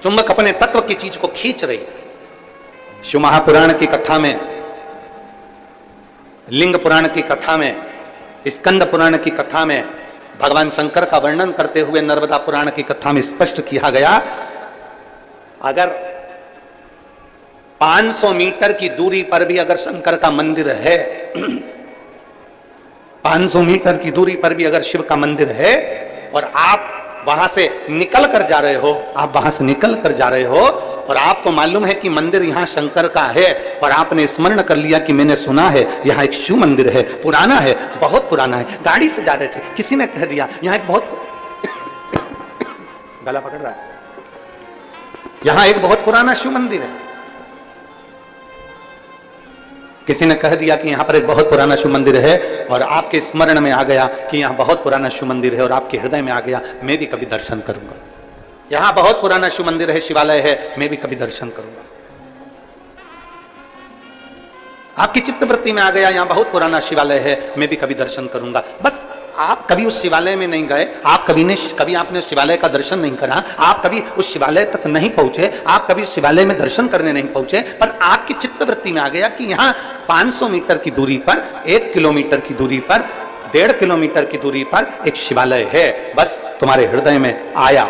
चुंबक अपने तत्व की चीज को खींच रही है। शिव महापुराण की कथा में, लिंग पुराण की कथा में, स्कंद पुराण की कथा में भगवान शंकर का वर्णन करते हुए नर्मदा पुराण की कथा में स्पष्ट किया गया, अगर 500 मीटर की दूरी पर भी अगर शंकर का मंदिर है, 500 मीटर की दूरी पर भी अगर शिव का मंदिर है और आप वहां से निकल कर जा रहे हो, आप वहां से निकल कर जा रहे हो और आपको मालूम है कि मंदिर यहां शंकर का है और आपने स्मरण कर लिया कि मैंने सुना है यहां एक शिव मंदिर है, पुराना है, बहुत पुराना है। गाड़ी से जा रहे थे, किसी ने कह दिया यहां एक बहुत गला पकड़ रहा है, यहां एक बहुत पुराना शिव मंदिर है। किसी ने कह दिया कि यहां पर एक बहुत पुराना शिव मंदिर है और आपके स्मरण में आ गया कि यहां बहुत पुराना शिव मंदिर है और आपके हृदय में आ गया मैं भी कभी दर्शन करूंगा, यहां बहुत पुराना शिव मंदिर है, शिवालय है, मैं भी कभी दर्शन करूंगा। आपकी चित्तवृत्ति में आ गया यहां बहुत पुराना शिवालय है, मैं भी कभी दर्शन करूंगा। बस आप कभी उस शिवालय में नहीं गए, आप कभी आपने उस शिवालय का दर्शन नहीं करा, आप कभी उस शिवालय तक नहीं पहुंचे, आप कभी शिवालय में दर्शन करने नहीं पहुंचे, पर आपकी चित्तवृत्ति में आ गया कि यहां 500 मीटर की दूरी पर, 1 किलोमीटर की दूरी पर, 1.5 किलोमीटर की दूरी पर एक शिवालय है। बस तुम्हारे हृदय में आया,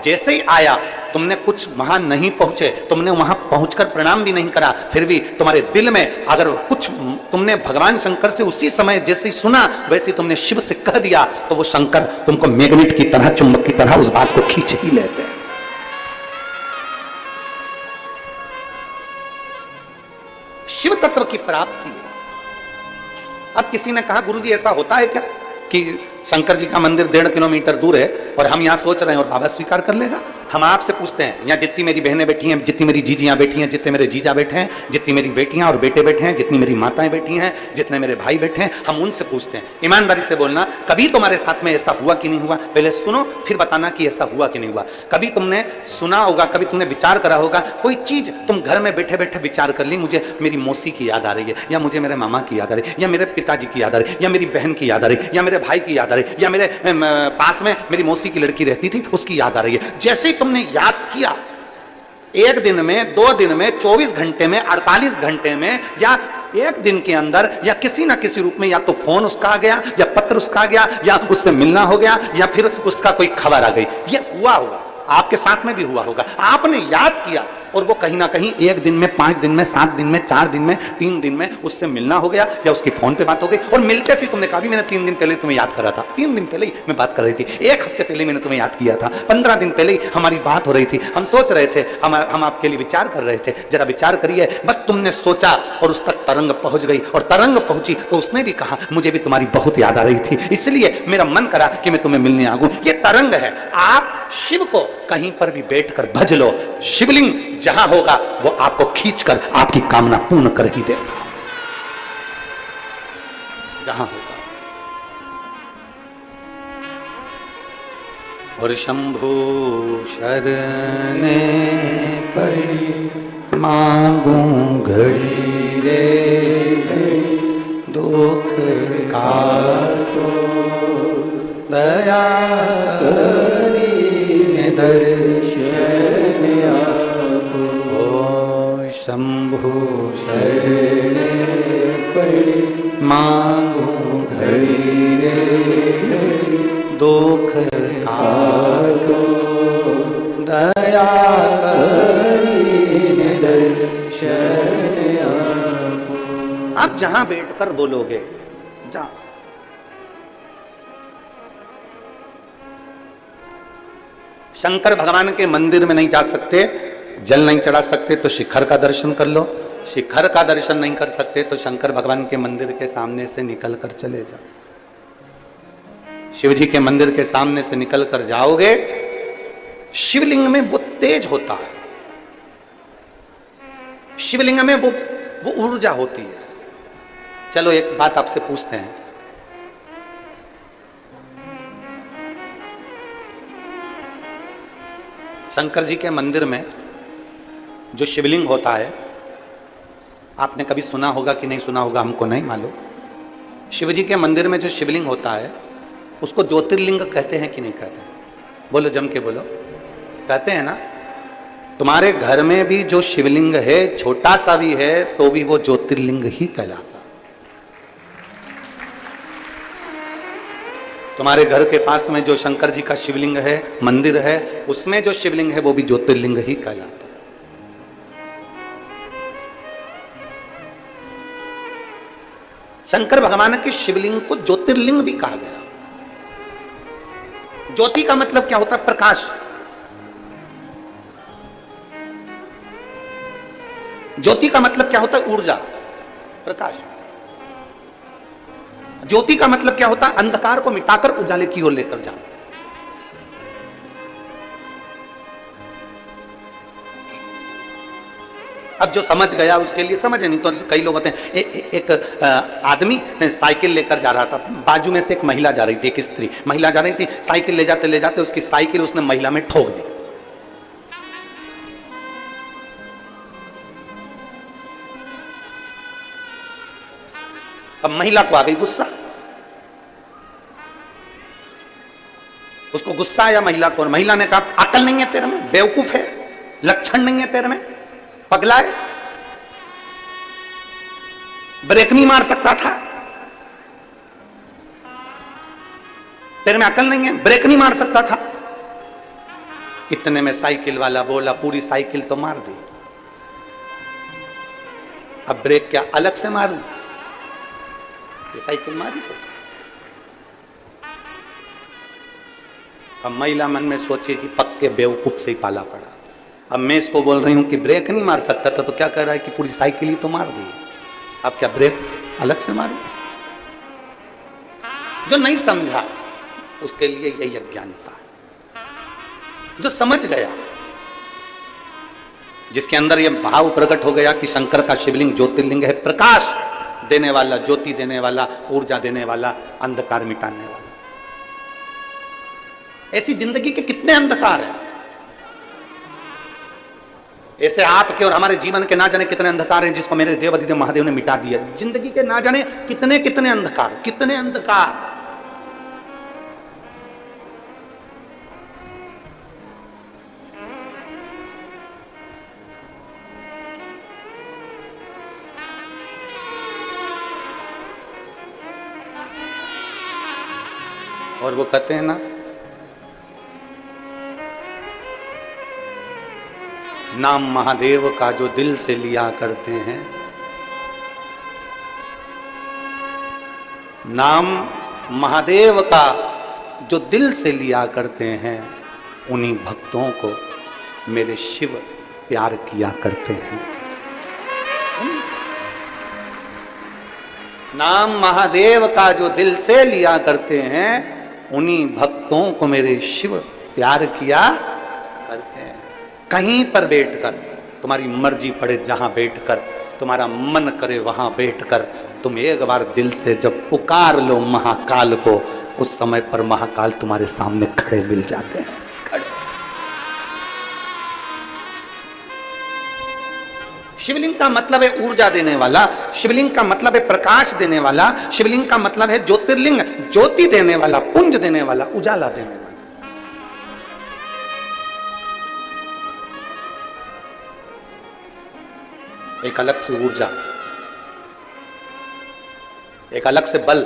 जैसे ही आया तुमने कुछ वहां नहीं पहुंचे, तुमने वहां पहुंचकर प्रणाम भी नहीं करा, फिर भी तुम्हारे दिल में अगर कुछ तुमने भगवान शंकर से उसी समय जैसे ही सुना वैसे तुमने शिव से कह दिया तो वो शंकर तुमको मैग्नेट की तरह, चुंबक की तरह उस बात को खींच ही लेते हैं। शिव तत्व की प्राप्ति। अब किसी ने कहा गुरुजी ऐसा होता है क्या कि शंकर जी का मंदिर 1.5 किलोमीटर दूर है और हम यहां सोच रहे हैं और बाबा स्वीकार कर लेगा? हम आपसे पूछते हैं, यहाँ जितनी मेरी बहनें बैठी हैं, जितनी मेरी जीजियां बैठी हैं, जितने मेरे जीजा बैठे हैं, जितनी मेरी बेटियां और बेटे बैठे हैं, जितनी मेरी माताएं बैठी हैं, जितने मेरे भाई बैठे हैं, हम उनसे पूछते हैं, ईमानदारी से बोलना, कभी तुम्हारे साथ में ऐसा हुआ कि नहीं हुआ? पहले सुनो फिर बताना कि ऐसा हुआ कि नहीं हुआ। कभी तुमने सुना होगा, कभी तुमने विचार करा होगा, कोई चीज तुम घर में बैठे बैठे विचार कर ली, मुझे मेरी मौसी की याद आ रही है, या मुझे मेरे मामा की याद आ रही है, या मेरे पिताजी की याद आ रही है, या मेरी बहन की याद आ रही है, या मेरे भाई की याद आ रही है, या मेरे पास में मेरी मौसी की लड़की रहती थी उसकी याद आ रही है। जैसे ही तुमने याद किया, 1 दिन में, 2 दिन में, 24 घंटे में, 48 घंटे में, या 1 दिन के अंदर, या किसी ना किसी रूप में, या तो फोन उसका आ गया, या पत्र उसका आ गया, या उससे मिलना हो गया, या फिर उसका कोई खबर आ गई, ये हुआ होगा, आपके साथ में भी हुआ होगा। आपने याद किया और वो कहीं ना कहीं 1 दिन में, 5 दिन में, 7 दिन में, 4 दिन में, 3 दिन में उससे मिलना हो गया, या उसकी फोन पे बात हो गई, और मिलते से तुमने कहा भी मैंने 3 दिन पहले तुम्हें याद करा था, 3 दिन पहले ही मैं बात कर रही थी, 1 हफ्ते पहले मैंने तुम्हें याद किया था, 15 दिन पहले ही हमारी बात हो रही थी, हम सोच रहे थे, हम आपके लिए विचार कर रहे थे, जरा विचार करिए। बस तुमने सोचा और उस तक तरंग पहुंच गई, और तरंग पहुंची तो उसने भी कहा मुझे भी तुम्हारी बहुत याद आ रही थी, इसलिए मेरा मन करा कि मैं तुम्हें मिलने आऊं। ये तरंग है। आप शिव को कहीं पर भी बैठकर भज लो, शिवलिंग जहां होगा वो आपको खींचकर आपकी कामना पूर्ण कर ही देगा, जहां होगा। और शंभु शरणे पड़ी मांगू घड़ी रे घड़ी, दुख काटो दया करी दर्शन आपको। ओ शंभु शरणे पड़ी मांगू घड़ी रे, दुख काटो दया करी दर्शन आपको। आप जहां बैठकर बोलोगे, जहां शंकर भगवान के मंदिर में नहीं जा सकते, जल नहीं चढ़ा सकते तो शिखर का दर्शन कर लो, शिखर का दर्शन नहीं कर सकते तो शंकर भगवान के मंदिर के सामने से निकल कर चले जाओ। शिव जी के मंदिर के सामने से निकल कर जाओगे, शिवलिंग में वो तेज होता है, शिवलिंग में वो ऊर्जा होती है। चलो एक बात आपसे पूछते हैं, शंकर जी के मंदिर में जो शिवलिंग होता है, आपने कभी सुना होगा कि नहीं सुना होगा, हमको नहीं मालूम। शिव जी के मंदिर में जो शिवलिंग होता है उसको ज्योतिर्लिंग कहते हैं कि नहीं कहते हैं? बोलो, जम के बोलो। कहते हैं ना? तुम्हारे घर में भी जो शिवलिंग है, छोटा सा भी है तो भी वो ज्योतिर्लिंग ही कहलाता। तुम्हारे घर के पास में जो शंकर जी का शिवलिंग है, मंदिर है, उसमें जो शिवलिंग है वो भी ज्योतिर्लिंग ही कहलाता। शंकर भगवान के शिवलिंग को ज्योतिर्लिंग भी कहा गया। ज्योति का मतलब क्या होता है? प्रकाश। ज्योति का मतलब क्या होता है? ऊर्जा, प्रकाश। ज्योति का मतलब क्या होता है? अंधकार को मिटाकर उजाले की ओर लेकर जाना। अब जो समझ गया उसके लिए समझे, नहीं तो कई लोग होते हैं। एक आदमी साइकिल लेकर जा रहा था, बाजू में से एक महिला जा रही थी, एक स्त्री महिला जा रही थी। साइकिल ले जाते उसकी साइकिल उसने महिला में ठोक दी। अब महिला को आ गई गुस्सा। उसको गुस्सा आया महिला को, और महिला ने कहा अकल नहीं है तेरे में, बेवकूफ है, लक्षण नहीं है तेरे में, पगला है, ब्रेक नहीं मार सकता था, तेरे में अकल नहीं है, ब्रेक नहीं मार सकता था। इतने में साइकिल वाला बोला पूरी साइकिल तो मार दी, अब ब्रेक क्या अलग से मारूं? ये साइकिल मारी तो। अब महिला मन में सोचे कि पक्के बेवकूफ से ही पाला पड़ा। अब मैं इसको बोल रही हूं कि ब्रेक नहीं मार सकता था, तो क्या कह रहा है कि पूरी साइकिल ही तो मार दी, अब क्या ब्रेक अलग से मारूं? जो नहीं समझा उसके लिए यही अज्ञानता है। जो समझ गया, जिसके अंदर यह भाव प्रकट हो गया कि शंकर का शिवलिंग ज्योतिर्लिंग है, प्रकाश देने वाला, ज्योति देने वाला, ऊर्जा देने वाला, अंधकार मिटाने वाला। ऐसी जिंदगी के कितने अंधकार हैं, ऐसे आपके और हमारे जीवन के ना जाने कितने अंधकार हैं, जिसको मेरे देव अधिदेव महादेव ने मिटा दिया। जिंदगी के ना जाने कितने कितने अंधकार, कितने अंधकार। और वो कहते हैं ना, नाम महादेव का जो दिल से लिया करते हैं, नाम महादेव का जो दिल से लिया करते हैं, उन्हीं भक्तों को मेरे शिव प्यार किया करते हैं। नाम महादेव का जो दिल से लिया करते हैं, उन्हीं भक्तों को मेरे शिव प्यार किया करते हैं। कहीं पर बैठकर, तुम्हारी मर्जी पड़े जहां बैठकर, तुम्हारा मन करे वहां बैठकर, तुम एक बार दिल से जब पुकार लो महाकाल को, उस समय पर महाकाल तुम्हारे सामने खड़े मिल जाते हैं। खड़े। शिवलिंग का मतलब है ऊर्जा देने वाला, शिवलिंग का मतलब है प्रकाश देने वाला, शिवलिंग का मतलब है ज्योतिर्लिंग, ज्योति देने वाला, पुंज देने वाला, उजाला देने वाला। एक अलग से ऊर्जा, एक अलग से बल।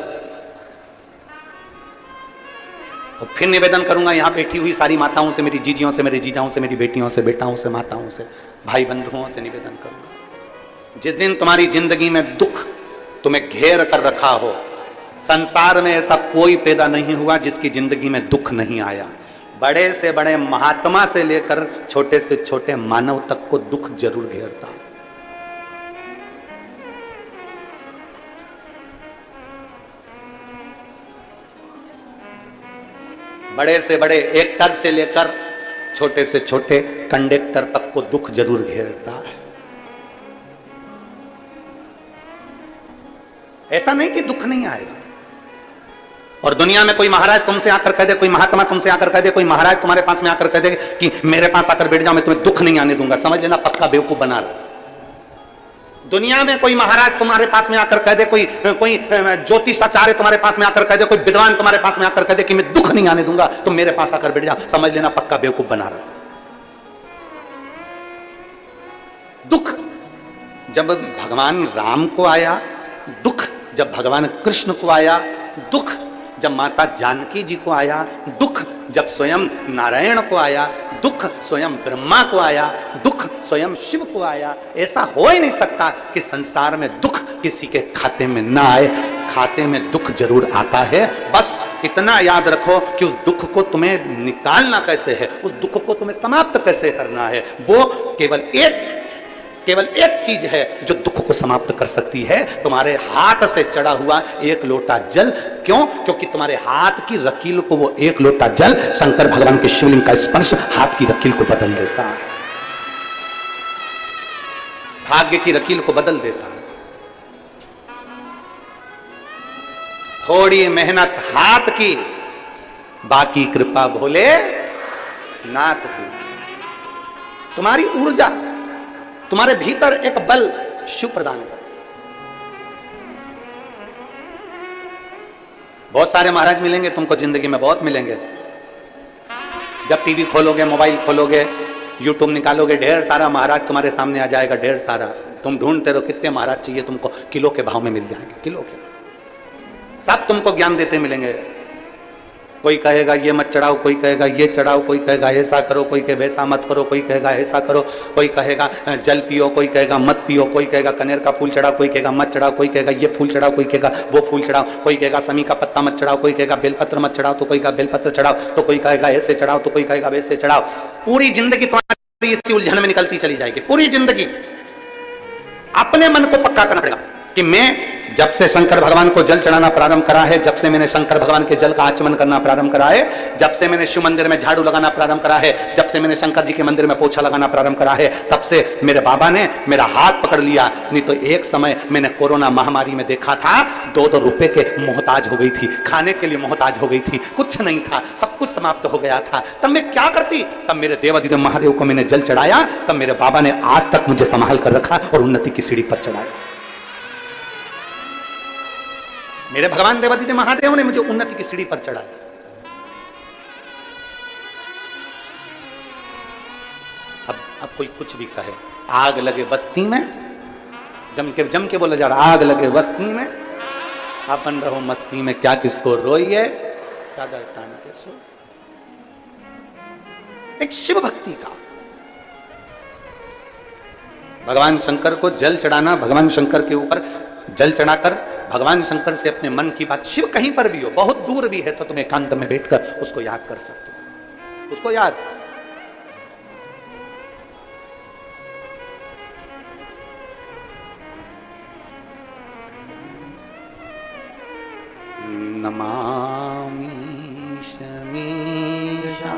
और फिर निवेदन करूंगा यहां बैठी हुई सारी माताओं से, मेरी जीजियों से, मेरे जीजाओं से, मेरी बेटियों से, बेटाओं से, माताओं से, भाई बंधुओं से निवेदन करूंगा, जिस दिन तुम्हारी जिंदगी में दुख तुम्हें घेर कर रखा हो, संसार में ऐसा कोई पैदा नहीं हुआ जिसकी जिंदगी में दुख नहीं आया। बड़े से बड़े महात्मा से लेकर छोटे से छोटे मानव तक को दुख जरूर घेरता है। बड़े से बड़े एक्टर से लेकर छोटे से छोटे कंडक्टर तक को दुख जरूर घेरता है। ऐसा नहीं कि दुख नहीं आएगा। और दुनिया में कोई महाराज तुमसे आकर कह दे, कोई महात्मा तुमसे आकर कह दे, कोई महाराज तुम्हारे पास में आकर कह दे कि मेरे पास आकर बैठ जाओ, मैं तुम्हें दुख नहीं आने दूंगा, समझ लेना पक्का बेवकूफ बना रहा। दुनिया में कोई महाराज तुम्हारे पास में आकर कह दे, कोई ज्योतिषाचार्य तुम्हारे पास में आकर कह दे, कोई विद्वान तुम्हारे पास में आकर कह दे कि मैं दुख नहीं आने दूंगा, तुम मेरे पास आकर बैठ जाओ, समझ लेना पक्का बेवकूफ बना रहा। दुख जब भगवान राम को आया, दुख जब भगवान कृष्ण को आया, दुख जब माता जानकी जी को आया, दुख जब स्वयं नारायण को आया, दुख स्वयं ब्रह्मा को आया, दुख स्वयं शिव को आया। ऐसा हो ही नहीं सकता कि संसार में दुख किसी के खाते में ना आए। खाते में दुख जरूर आता है, बस इतना याद रखो कि उस दुख को तुम्हें निकालना कैसे है, उस दुख को तुम्हें समाप्त कैसे करना है। वो केवल एक चीज है जो दुख को समाप्त कर सकती है, तुम्हारे हाथ से चढ़ा हुआ एक लोटा जल। क्यों? क्योंकि तुम्हारे हाथ की रकील को वो एक लोटा जल, शंकर भगवान के शिवलिंग का स्पर्श हाथ की रकील को बदल देता है, भाग्य की रकील को बदल देता है। थोड़ी मेहनत हाथ की, बाकी कृपा भोले नाथ की। तुम्हारी ऊर्जा, तुम्हारे भीतर एक बल शिव प्रदान कर। बहुत सारे महाराज मिलेंगे तुमको जिंदगी में, बहुत मिलेंगे। जब टीवी खोलोगे, मोबाइल खोलोगे, यूट्यूब निकालोगे, ढेर सारा महाराज तुम्हारे सामने आ जाएगा, ढेर सारा। तुम ढूंढते रहो कितने महाराज चाहिए तुमको, किलो के भाव में मिल जाएंगे, किलो के। सब तुमको ज्ञान देते मिलेंगे। कोई कहेगा ये मत चढ़ाओ, कोई कहेगा ये चढ़ाओ, कोई कहेगा ऐसा करो, कोई कहे वैसा मत करो, कोई कहेगा ऐसा करो, कोई कहेगा जल पियो, कोई कहेगा मत पियो, कोई कहेगा कनेर का फूल चढ़ाओ, कोई कहेगा मत चढ़ाओ, कोई कहेगा ये फूल चढ़ाओ, कोई कहेगा वो फूल चढ़ाओ, कोई कहेगा समी का पत्ता मत चढ़ाओ, कोई कहेगा बेलपत्र मत चढ़ाओ, तो कोई कहेगा बेलपत्र चढ़ाओ, तो कोई कहेगा ऐसे चढ़ाओ, तो कोई कहेगा वैसे चढ़ाओ। पूरी जिंदगी तुम्हारी इसी उलझन में निकलती चली जाएगी। पूरी जिंदगी अपने मन को पक्का करना पड़ेगा कि मैं जब से शंकर भगवान को जल चढ़ाना प्रारंभ करा है, जब से मैंने शंकर भगवान के जल का आचमन करना प्रारंभ करा है, जब से मैंने शिव मंदिर में झाड़ू लगाना प्रारंभ करा है, जब से मैंने शंकर जी के मंदिर में पोछा लगाना प्रारंभ करा है, तब से मेरे बाबा ने मेरा हाथ पकड़ लिया। नहीं तो एक समय मैंने कोरोना महामारी में देखा था, 2-2 रुपए के मोहताज हो गई थी, खाने के लिए मोहताज हो गई थी, कुछ नहीं था, सब कुछ समाप्त हो गया था। तब मैं क्या करती? तब मेरे देवाधिदेव महादेव को मैंने जल चढ़ाया, तब मेरे बाबा ने आज तक मुझे संभाल कर रखा और उन्नति की सीढ़ी पर चढ़ाया। मेरे भगवान देवादिदेव महादेव ने मुझे उन्नति की सीढ़ी पर चढ़ाया। अब कोई कुछ भी कहे, आग लगे बस्ती में, जम के बोला जा रहा, आग लगे बस्ती में, अपन रहो मस्ती में, क्या किसको रोइए, चादर तान के सो। एक शिव भक्ति का, भगवान शंकर को जल चढ़ाना, भगवान शंकर के ऊपर जल चढ़ाकर भगवान शंकर से अपने मन की बात, शिव कहीं पर भी हो, बहुत दूर भी है तो तुम एकांत में बैठकर उसको याद कर सकते हो, उसको याद। नमामि शमीशा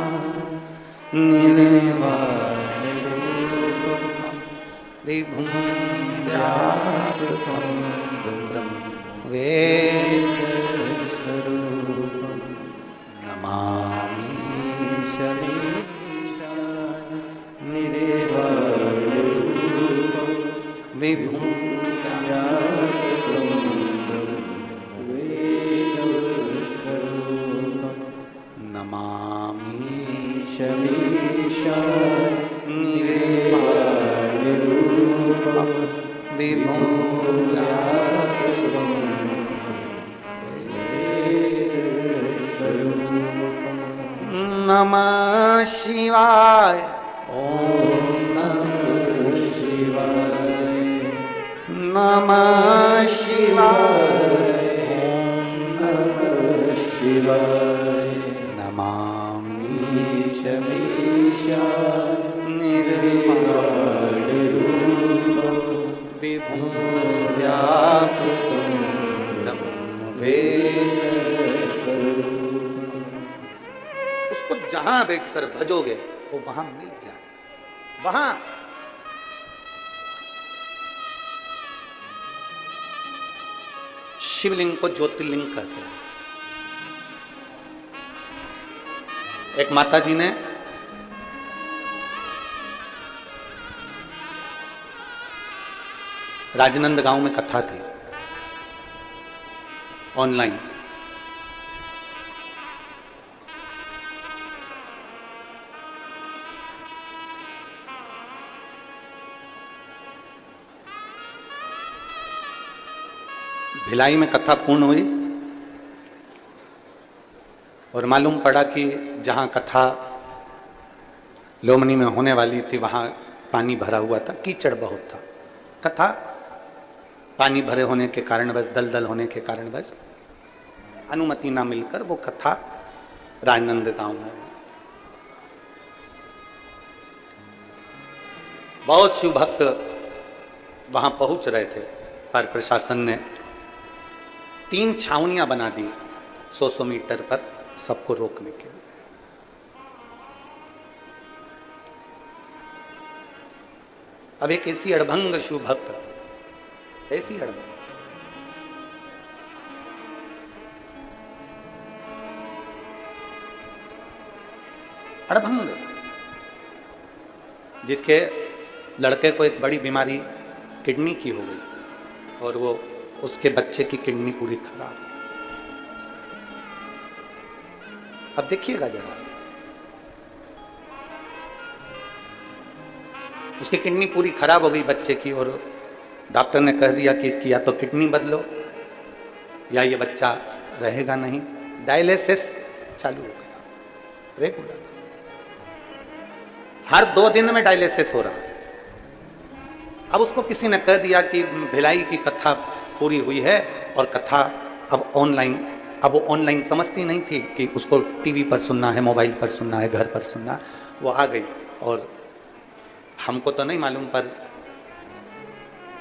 विभुं व्यापकं वेदस्वरूपं नमामि शमीशा विभुं नमः शिवाय। ओम नमः शिवाय। नमः शिवाय। ओम नमः शिवाय। नमामि शमीशा निर्वाणरूपं विभुं व्यापकं ब्रह्मवेदस्वरूपं। उसको जहां बैठकर भजोगे वो वहां मिल जाए, वहां शिवलिंग को ज्योतिर्लिंग कहते हैं। एक माता जी ने राजनंद गांव में कथा थी ऑनलाइन, भिलाई में कथा पूर्ण हुई और मालूम पड़ा कि जहाँ कथा लोमनी में होने वाली थी वहाँ पानी भरा हुआ था, कीचड़ बहुत था। कथा पानी भरे होने के कारणवश, दलदल होने के कारणवश अनुमति ना मिलकर वो कथा राजनंद गांव में। बहुत शिव भक्त वहां पहुंच रहे थे, पर प्रशासन ने 3 छावनियां बना दी 100 मीटर पर सबको रोकने के लिए। अब एक ऐसी अड़भंग शिव भक्त, ऐसी अड़भंग, अड़भंग, जिसके लड़के को एक बड़ी बीमारी किडनी की हो गई और वो उसके बच्चे की किडनी पूरी खराब। अब देखिएगा जरा, उसकी किडनी पूरी खराब हो गई बच्चे की और डॉक्टर ने कह दिया कि इसकी या तो किडनी बदलो या ये बच्चा रहेगा नहीं। डायलिसिस चालू हो गया रेगुलर, हर 2 दिन में डायलिसिस हो रहा है। अब उसको किसी ने कह दिया कि भिलाई की कथा पूरी हुई है और कथा अब ऑनलाइन। अब वो ऑनलाइन समझती नहीं थी कि उसको टीवी पर सुनना है, मोबाइल पर सुनना है, घर पर सुनना। वो आ गई और हमको तो नहीं मालूम, पर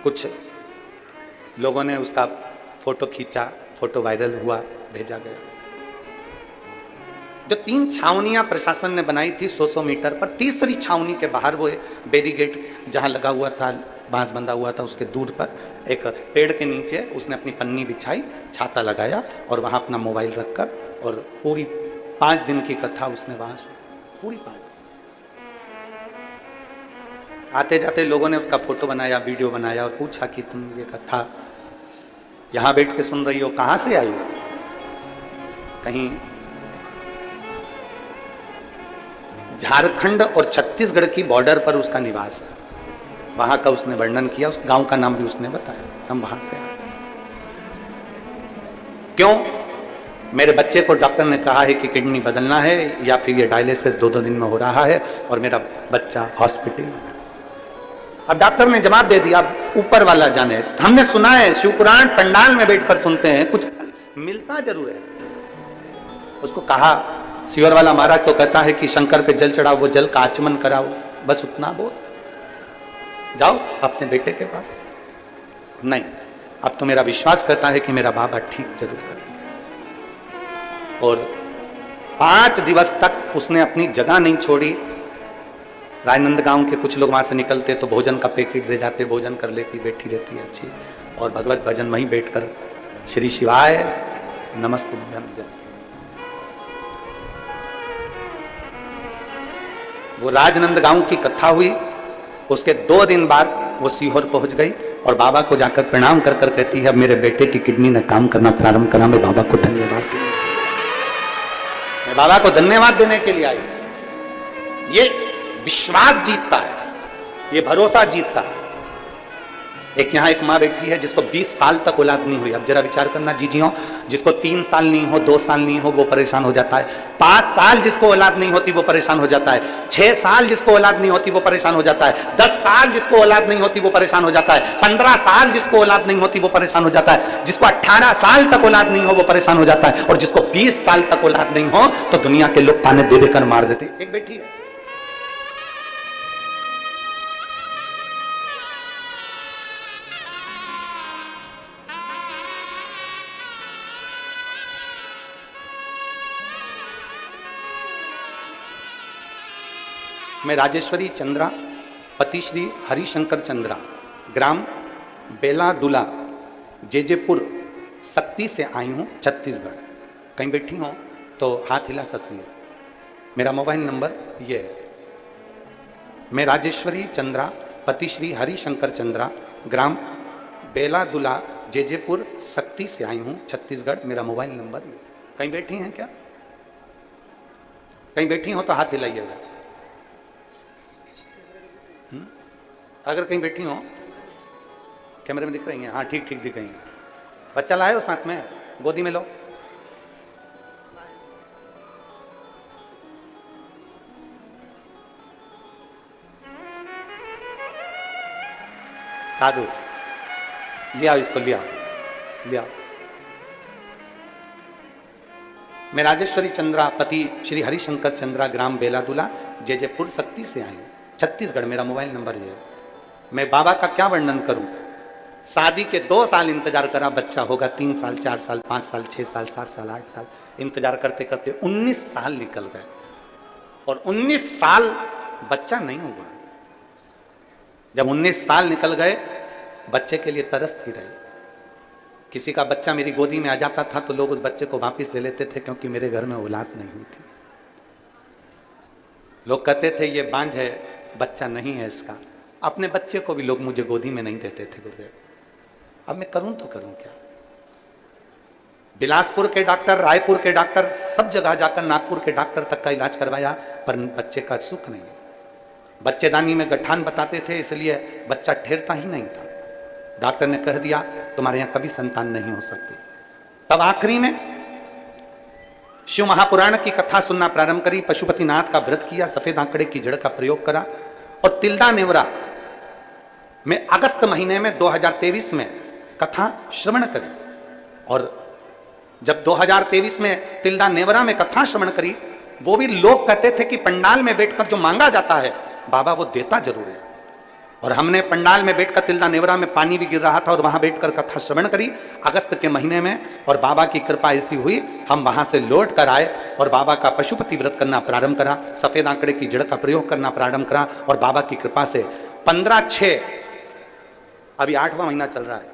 कुछ लोगों ने उसका फोटो खींचा, फोटो वायरल हुआ, भेजा गया। जो 3 छावनियां प्रशासन ने बनाई थी 100 मीटर पर, तीसरी छावनी के बाहर वो बैरिकेड जहां लगा हुआ था, बांस बंधा हुआ था, उसके दूर पर एक पेड़ के नीचे उसने अपनी पन्नी बिछाई, छाता लगाया और वहां अपना मोबाइल रखकर और पूरी 5 दिन की कथा उसने वहां पूरी 5 दिन। आते जाते लोगों ने उसका फोटो बनाया, वीडियो बनाया और पूछा कि तुम ये कथा यहां बैठ के सुन रही हो, कहां से आई हो? कहीं झारखंड और छत्तीसगढ़ की बॉर्डर पर उसका निवास है। वहां का उसने वर्णन किया, उस गांव का नाम भी उसने बताया, हम वहां से आए। क्यों? मेरे बच्चे को डॉक्टर ने कहा है कि किडनी बदलना है या फिर ये डायलिसिस 2-2 दिन में हो रहा है और मेरा बच्चा हॉस्पिटल में। अब डॉक्टर ने जवाब दे दिया, ऊपर वाला जाने। हमने सुना है, शिवपुराण पंडाल में बैठकर सुनते हैं, कुछ मिलता जरूर है। उसको कहा, शिवर वाला महाराज तो कहता है कि शंकर पे जल चढ़ाओ, वो जल का आचमन कराओ, बस उतना बोल, जाओ अपने बेटे के पास। नहीं, अब तो मेरा विश्वास करता है कि मेरा बाबा ठीक जरूर करेगा। और 5 दिवस तक उसने अपनी जगह नहीं छोड़ी। राजनंद गांव के कुछ लोग वहां से निकलते तो भोजन का पैकेट दे जाते, भोजन कर लेती, बैठी रहती अच्छी, और भगवत भजन वहीं बैठकर श्री शिवाय नमस्तुभ्यम जपती। वो राजनंद गांव की कथा हुई, उसके 2 दिन बाद वो सीहोर पहुंच गई और बाबा को जाकर प्रणाम कर कर कहती है, अब मेरे बेटे की किडनी ने काम करना प्रारंभ करा, मैं बाबा को धन्यवाद देने, मैं बाबा को धन्यवाद देने के लिए आई। ये विश्वास जीतता है, ये भरोसा जीतता है। एक यहाँ एक माँ बैठी है जिसको 20 साल तक औलाद नहीं हुई। अब जरा विचार करना जीजियो, जिसको 3 साल नहीं हो, 2 साल नहीं हो, वो परेशान हो जाता है। 5 साल जिसको औलाद नहीं होती वो परेशान हो जाता है। 6 साल जिसको औलाद नहीं होती वो परेशान हो जाता है। 10 साल जिसको औलाद नहीं होती वो परेशान हो जाता है। 15 साल जिसको औलाद नहीं होती वो परेशान हो जाता है। जिसको 18 साल तक औलाद नहीं हो वो परेशान हो जाता है। और जिसको 20 साल तक औलाद नहीं हो तो दुनिया के लोग ताने दे देकर मार देते। एक बेटी है, मैं राजेश्वरी चंद्रा, पति श्री हरिशंकर चंद्रा, ग्राम बेलादुला, जेजेपुर, सक्ती से आई हूँ, छत्तीसगढ़। कहीं बैठी हो तो हाथ हिला सकती है। मेरा मोबाइल नंबर ये है। मैं राजेश्वरी चंद्रा, पति श्री हरिशंकर चंद्रा, ग्राम बेलादुला, जेजेपुर, सक्ती से आई हूँ, छत्तीसगढ़। मेरा मोबाइल नंबर ये। कहीं बैठी हैं क्या? कहीं बैठी हो तो हाथ हिलाइएगा। अगर कहीं बैठी हो, कैमरे में दिख रही हैं? हाँ, ठीक ठीक दिख रही हैं। बच्चा लाए हो साथ में, गोदी में लो। साधु लिया इसको, लिया लिया। मैं राजेश्वरी चंद्रा पति श्री हरिशंकर चंद्रा ग्राम बेलादुला जयपुर शक्ति से आई हूं, छत्तीसगढ़। मेरा मोबाइल नंबर ये है। मैं बाबा का क्या वर्णन करूं। शादी के 2 साल इंतजार करा, बच्चा होगा 3 साल 4 साल 5 साल 6 साल 7 साल 8 साल इंतजार करते करते 19 साल निकल गए और 19 साल बच्चा नहीं हुआ। जब 19 साल निकल गए, बच्चे के लिए तरसती रही। किसी का बच्चा मेरी गोदी में आ जाता था तो लोग उस बच्चे को वापस ले लेते थे, क्योंकि मेरे घर में औलाद नहीं हुई थी। लोग कहते थे ये बांझ है, बच्चा नहीं है इसका। अपने बच्चे को भी लोग मुझे गोदी में नहीं देते थे गुरुदेव। अब मैं करूं तो करूं क्या। बिलासपुर के डॉक्टर, रायपुर के डॉक्टर, सब जगह जाकर नागपुर के डॉक्टर तक का इलाज करवाया, पर बच्चे का सुख नहीं। बच्चेदानी में गठान बताते थे, इसलिए बच्चा ठहरता ही नहीं था। डॉक्टर ने कह दिया तुम्हारे यहां कभी संतान नहीं हो सकती। तब आखिरी में शिव महापुराण की कथा सुनना प्रारंभ करी, पशुपतिनाथ का व्रत किया, सफेद आंकड़े की जड़ का प्रयोग करा और तिल्दा नेवरा में अगस्त महीने में 2023 में कथा श्रवण करी। और जब 2023 में तिल्दा नेवरा में कथा श्रवण करी, वो भी लोग कहते थे कि पंडाल में बैठकर जो मांगा जाता है बाबा वो देता जरूर है। और हमने पंडाल में बैठकर तिल्दा नेवरा में पानी भी गिर रहा था और वहां बैठकर कथा श्रवण करी अगस्त के महीने में। और बाबा की कृपा ऐसी हुई, हम वहां से लौट कर आए और बाबा का पशुपति व्रत करना प्रारंभ करा, सफेद आंकड़े की जड़ का प्रयोग करना प्रारंभ करा। और बाबा की कृपा से 15/6, अभी 8वां महीना चल रहा है,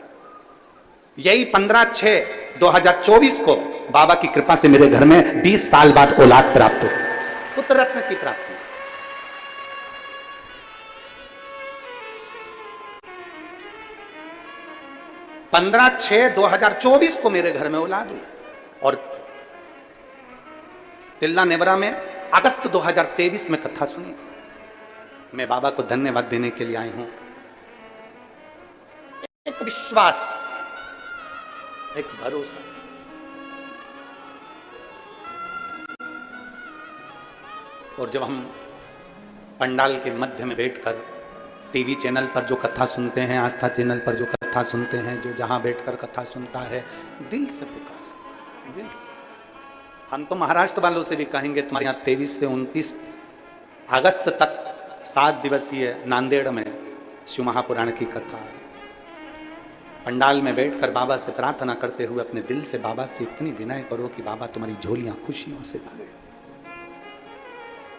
यही 15/6/2024 को बाबा की कृपा से मेरे घर में 20 साल बाद औलाद प्राप्त हो, पुत्र रत्न की प्राप्ति। पंद्रह 6/2024 को मेरे घर में औलाद हुई। और तिल्ला नेवरा में अगस्त 2023 में कथा सुनी। मैं बाबा को धन्यवाद देने के लिए आई हूं। एक विश्वास, एक भरोसा। और जब हम पंडाल के मध्य में बैठकर टीवी चैनल पर जो कथा सुनते हैं, आस्था चैनल पर जो कथा सुनते हैं, जो जहां बैठकर कथा सुनता है, दिल से पुकार, दिल से। हम तो महाराष्ट्र वालों से भी कहेंगे तुम्हारे यहाँ 23 से 29 अगस्त तक 7 दिवसीय नांदेड़ में शिव महापुराण की कथा है। पंडाल में बैठकर बाबा से प्रार्थना करते हुए अपने दिल से बाबा से इतनी विनय करो कि बाबा तुम्हारी झोलियां खुशियों से भरे।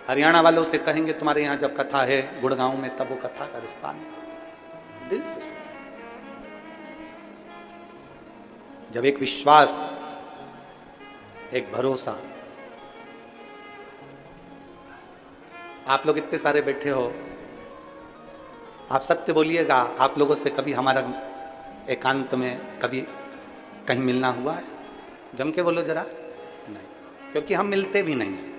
हरियाणा वालों से कहेंगे तुम्हारे यहाँ जब कथा है गुड़गांव में, तब वो कथा का रिस्पॉन्स दिल से। जब एक विश्वास, एक भरोसा। आप लोग इतने सारे बैठे हो, आप सत्य बोलिएगा, आप लोगों से कभी हमारा एकांत में कभी कहीं मिलना हुआ है? जम के बोलो जरा। नहीं, क्योंकि हम मिलते भी नहीं हैं।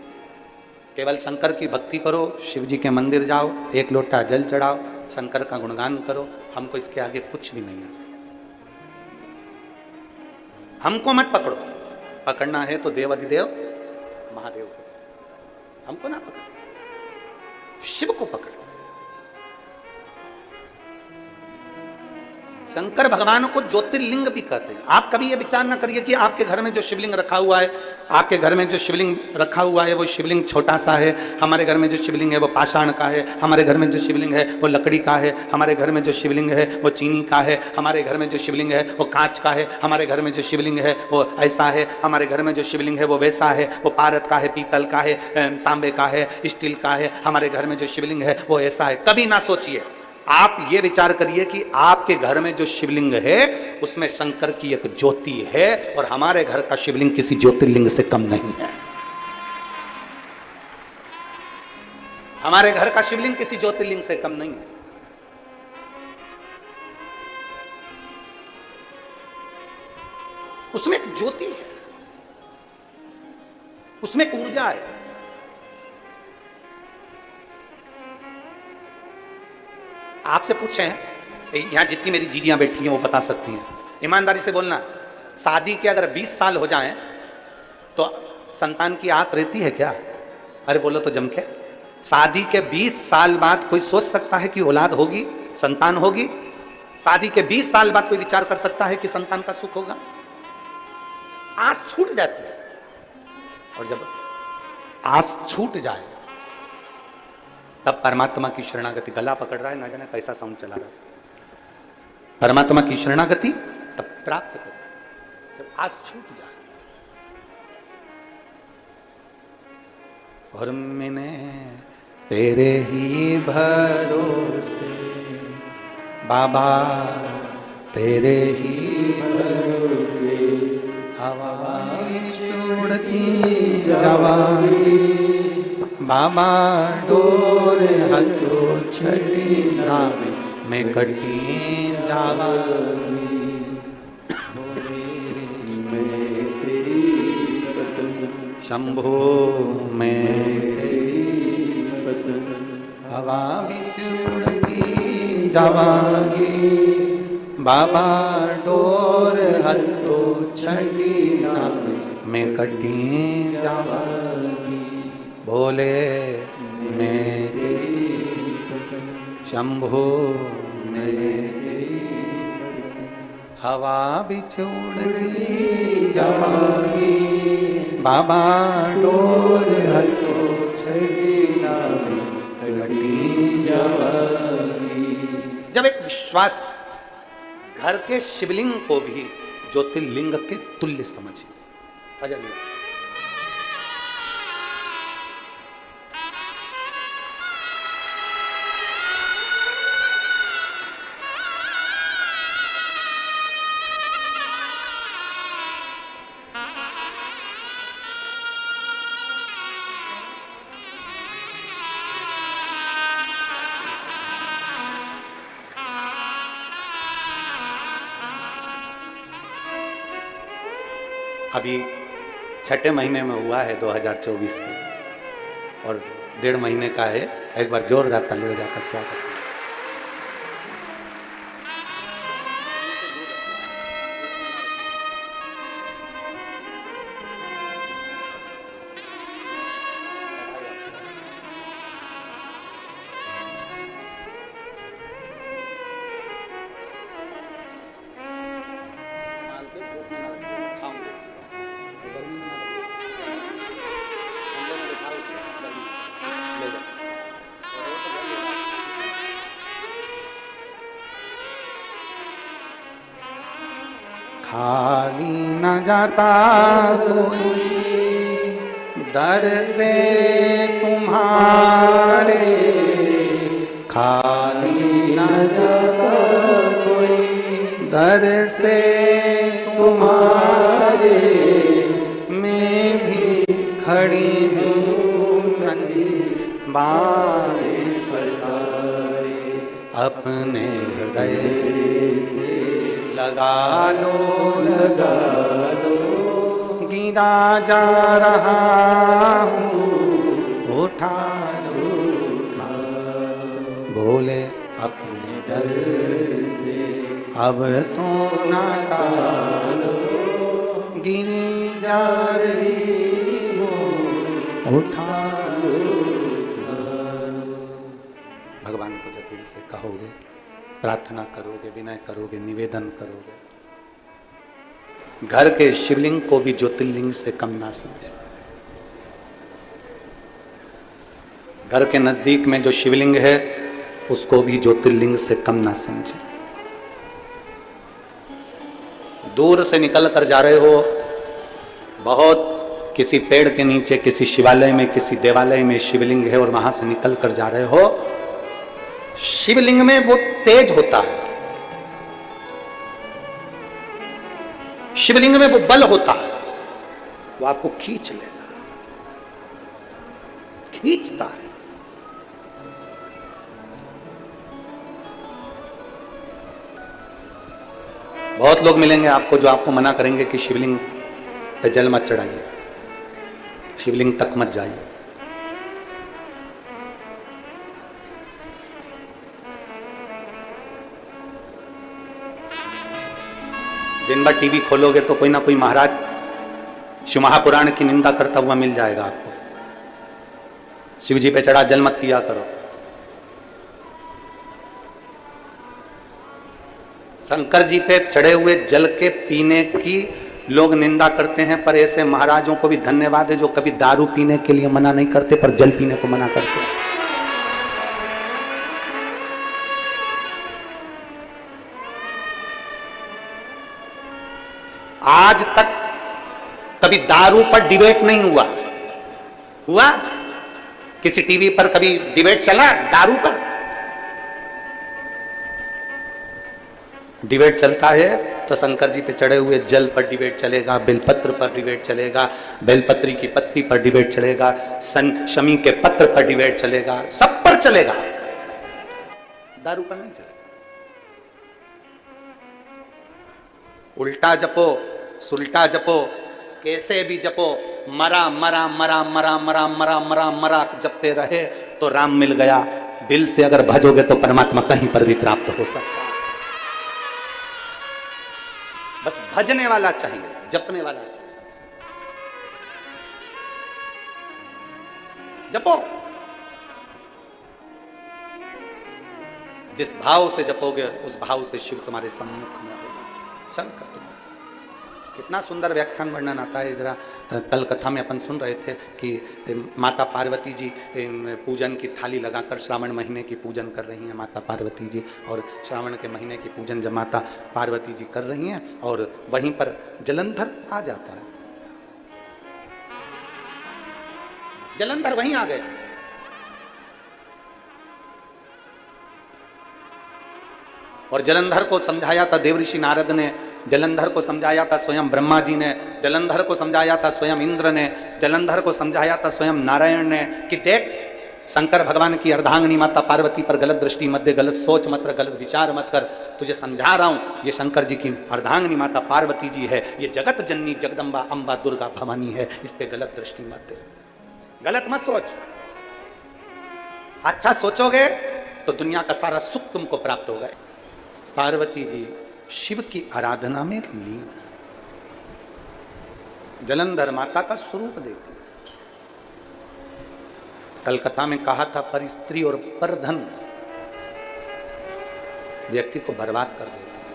केवल शंकर की भक्ति करो, शिव जी के मंदिर जाओ, एक लोटा जल चढ़ाओ, शंकर का गुणगान करो। हमको इसके आगे कुछ भी नहीं है। हमको मत पकड़ो, पकड़ना है तो देव अधिदेव महादेव को। हमको ना पकड़ो, शिव को पकड़ो। शंकर भगवान को ज्योतिर्लिंग भी कहते हैं। आप कभी ये विचार ना करिए कि आपके घर में जो शिवलिंग रखा हुआ है, आपके घर में जो शिवलिंग रखा हुआ है वो शिवलिंग छोटा सा है। हमारे घर में जो शिवलिंग है वो पाषाण का है, हमारे घर में जो शिवलिंग है वो लकड़ी का है, हमारे घर में जो शिवलिंग है वो चीनी का है, हमारे घर में जो शिवलिंग है वो कांच का है, हमारे घर में जो शिवलिंग है वो ऐसा है, हमारे घर में जो शिवलिंग है वो वैसा है, वो पारद का है, पीतल का है, तांबे का है, स्टील का है, हमारे घर में जो शिवलिंग है वो ऐसा है। कभी ना सोचिए, आप ये विचार करिए कि आपके घर में जो शिवलिंग है उसमें शंकर की एक ज्योति है और हमारे घर का शिवलिंग किसी ज्योतिर्लिंग से कम नहीं है। हमारे घर का शिवलिंग किसी ज्योतिर्लिंग से कम नहीं है। उसमें एक ज्योति है, उसमें एक ऊर्जा है। आपसे पूछें, यहां जितनी मेरी जीजियां बैठी हैं वो बता सकती हैं, ईमानदारी से बोलना, शादी के अगर 20 साल हो जाएं तो संतान की आस रहती है क्या? अरे बोलो तो जम के। शादी के 20 साल बाद कोई सोच सकता है कि औलाद होगी, संतान होगी? शादी के 20 साल बाद कोई विचार कर सकता है कि संतान का सुख होगा? आस छूट जाती है। और जब आस छूट जाए तब परमात्मा की शरणागति, गला पकड़ रहा है ना जाने कैसा साउंड चला रहा है, परमात्मा की शरणागति तब प्राप्त करो जब आस छूट जाए। और मैंने तेरे ही भरोसे बाबा, तेरे ही भरोसे हवा छोड़ती जवानी बाबा, डोर हथो छठी नावे में कटी जावानी। शंभो में तेरी हवा बिच उड़ती जावागी बाबा, डोर हथो छठी नावे में कटी जावागी। बोले मैं तेरी शंभो में तेरी हवा बिच उड़ती जावागी बाबा, डोर हथो छठी नावे कटी जावागी। जब एक विश्वास घर के शिवलिंग को भी ज्योतिर्लिंग के तुल्य समझे। अभी छठे महीने में हुआ है 2024 के, और 1.5 महीने का है। एक बार जोरदार ताली बजाकर स्वागत। खाली न जाता कोई दर से तुम्हारे, खाली न जाता कोई दर से तुम्हारे। मैं भी खड़ी हूँ नंदी बाएं पसारे, अपने हृदय से लगा लो गिरा जा रहा हूँ, उठा लो उठा। बोले अपने डर से अब तो ना टालो, गिरी जा रही हो, उठा लो। भगवान को जब दिल से कहोगे, प्रार्थना करोगे, विनय करोगे, निवेदन करोगे, घर के शिवलिंग को भी ज्योतिर्लिंग से कम ना समझे। घर के नजदीक में जो शिवलिंग है उसको भी ज्योतिर्लिंग से कम ना समझे। दूर से निकल कर जा रहे हो, बहुत किसी पेड़ के नीचे, किसी शिवालय में, किसी देवालय में शिवलिंग है और वहां से निकल कर जा रहे हो, शिवलिंग में वो तेज होता है, शिवलिंग में वो बल होता है, वो आपको खींच लेगा, खींचता है। बहुत लोग मिलेंगे आपको जो आपको मना करेंगे कि शिवलिंग पे जल मत चढ़ाइए, शिवलिंग तक मत जाइए। दिन भर टीवी खोलोगे तो कोई ना कोई महाराज शिव महापुराण की निंदा करता हुआ मिल जाएगा आपको। शिव जी पे चढ़ा जल मत पिया करो। शंकर जी पे चढ़े हुए जल के पीने की लोग निंदा करते हैं, पर ऐसे महाराजों को भी धन्यवाद है जो कभी दारू पीने के लिए मना नहीं करते पर जल पीने को मना करते हैं। आज तक कभी दारू पर डिबेट नहीं हुआ? किसी टीवी पर कभी डिबेट चला दारू पर? डिबेट चलता है तो शंकर जी पे चढ़े हुए जल पर डिबेट चलेगा, बेलपत्र पर डिबेट चलेगा, बेलपत्री की पत्ती पर डिबेट चलेगा, शमी के पत्र पर डिबेट चलेगा, सब पर चलेगा, दारू पर नहीं चलेगा। उल्टा जपो, सुल्टा जपो, कैसे भी जपो, मरा मरा मरा मरा मरा मरा मरा मरा जपते रहे तो राम मिल गया। दिल से अगर भजोगे तो परमात्मा कहीं पर भी प्राप्त हो सकता है। बस भजने वाला चाहिए, जपने वाला चाहिए। जपो, जिस भाव से जपोगे उस भाव से शिव तुम्हारे सम्मुख में होगा, शंकर तुम्हारे साथ। कितना सुंदर व्याख्यान वर्णन आता है। इधर कल कथा में अपन सुन रहे थे कि माता पार्वती जी पूजन की थाली लगाकर श्रावण महीने की पूजन कर रही हैं माता पार्वती जी, और श्रावण के महीने की पूजन जब माता पार्वती जी कर रही हैं और वहीं पर जलंधर आ जाता है। जलंधर वहीं आ गए। और जलंधर को समझाया था देवऋषि नारद ने, जलंधर को समझाया था स्वयं ब्रह्मा जी ने, जलंधर को समझाया था स्वयं इंद्र ने, जलंधर को समझाया था स्वयं नारायण ने कि देख शंकर भगवान की अर्धांगिनी माता पार्वती पर गलत दृष्टि मत दे, गलत सोच मत कर, गलत विचार मत कर, तुझे समझा रहा हूं ये शंकर जी की अर्धांगिनी माता पार्वती जी है, ये जगत जननी जगदम्बा अंबा दुर्गा भवानी है, इस पे गलत दृष्टि मत दे, गलत मत सोच। अच्छा सोचोगे तो दुनिया का सारा सुख तुमको प्राप्त होगा। पार्वती जी शिव की आराधना में लीन, जलंधर माता का स्वरूप देखो। कलकत्ता में कहा था पर स्त्री और पर धन व्यक्ति को बर्बाद कर देता है।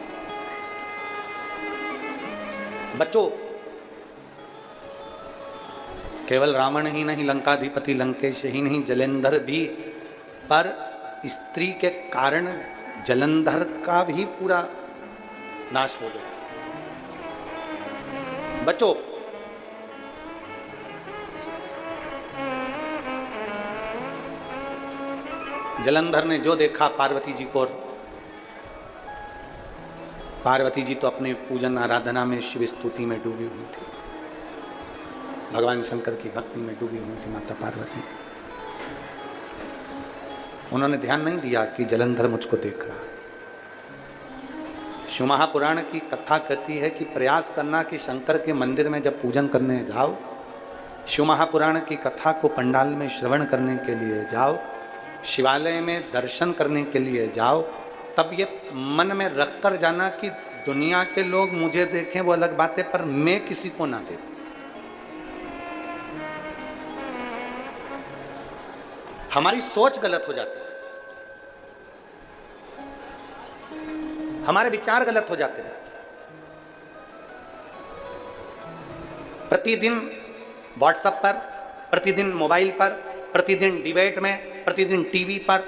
बच्चों, केवल रावण ही नहीं, लंकाधिपति लंकेश ही नहीं, जलंधर भी, पर स्त्री के कारण जलंधर का भी पूरा नाश हो गया। बच्चों, जलंधर ने जो देखा पार्वती जी को, पार्वती जी तो अपने पूजन आराधना में शिव स्तुति में डूबी हुई थी, भगवान शंकर की भक्ति में डूबी हुई थी माता पार्वती। उन्होंने ध्यान नहीं दिया कि जलंधर मुझको देख रहा। शिव महापुराण की कथा कहती है कि प्रयास करना कि शंकर के मंदिर में जब पूजन करने जाओ, शिव महापुराण की कथा को पंडाल में श्रवण करने के लिए जाओ, शिवालय में दर्शन करने के लिए जाओ, तब ये मन में रख कर जाना कि दुनिया के लोग मुझे देखें वो अलग बात है, पर मैं किसी को ना देखूं। हमारी सोच गलत हो जाती है, हमारे विचार गलत हो जाते हैं। प्रतिदिन व्हाट्सएप पर, प्रतिदिन मोबाइल पर, प्रतिदिन डिबेट में, प्रतिदिन टीवी पर,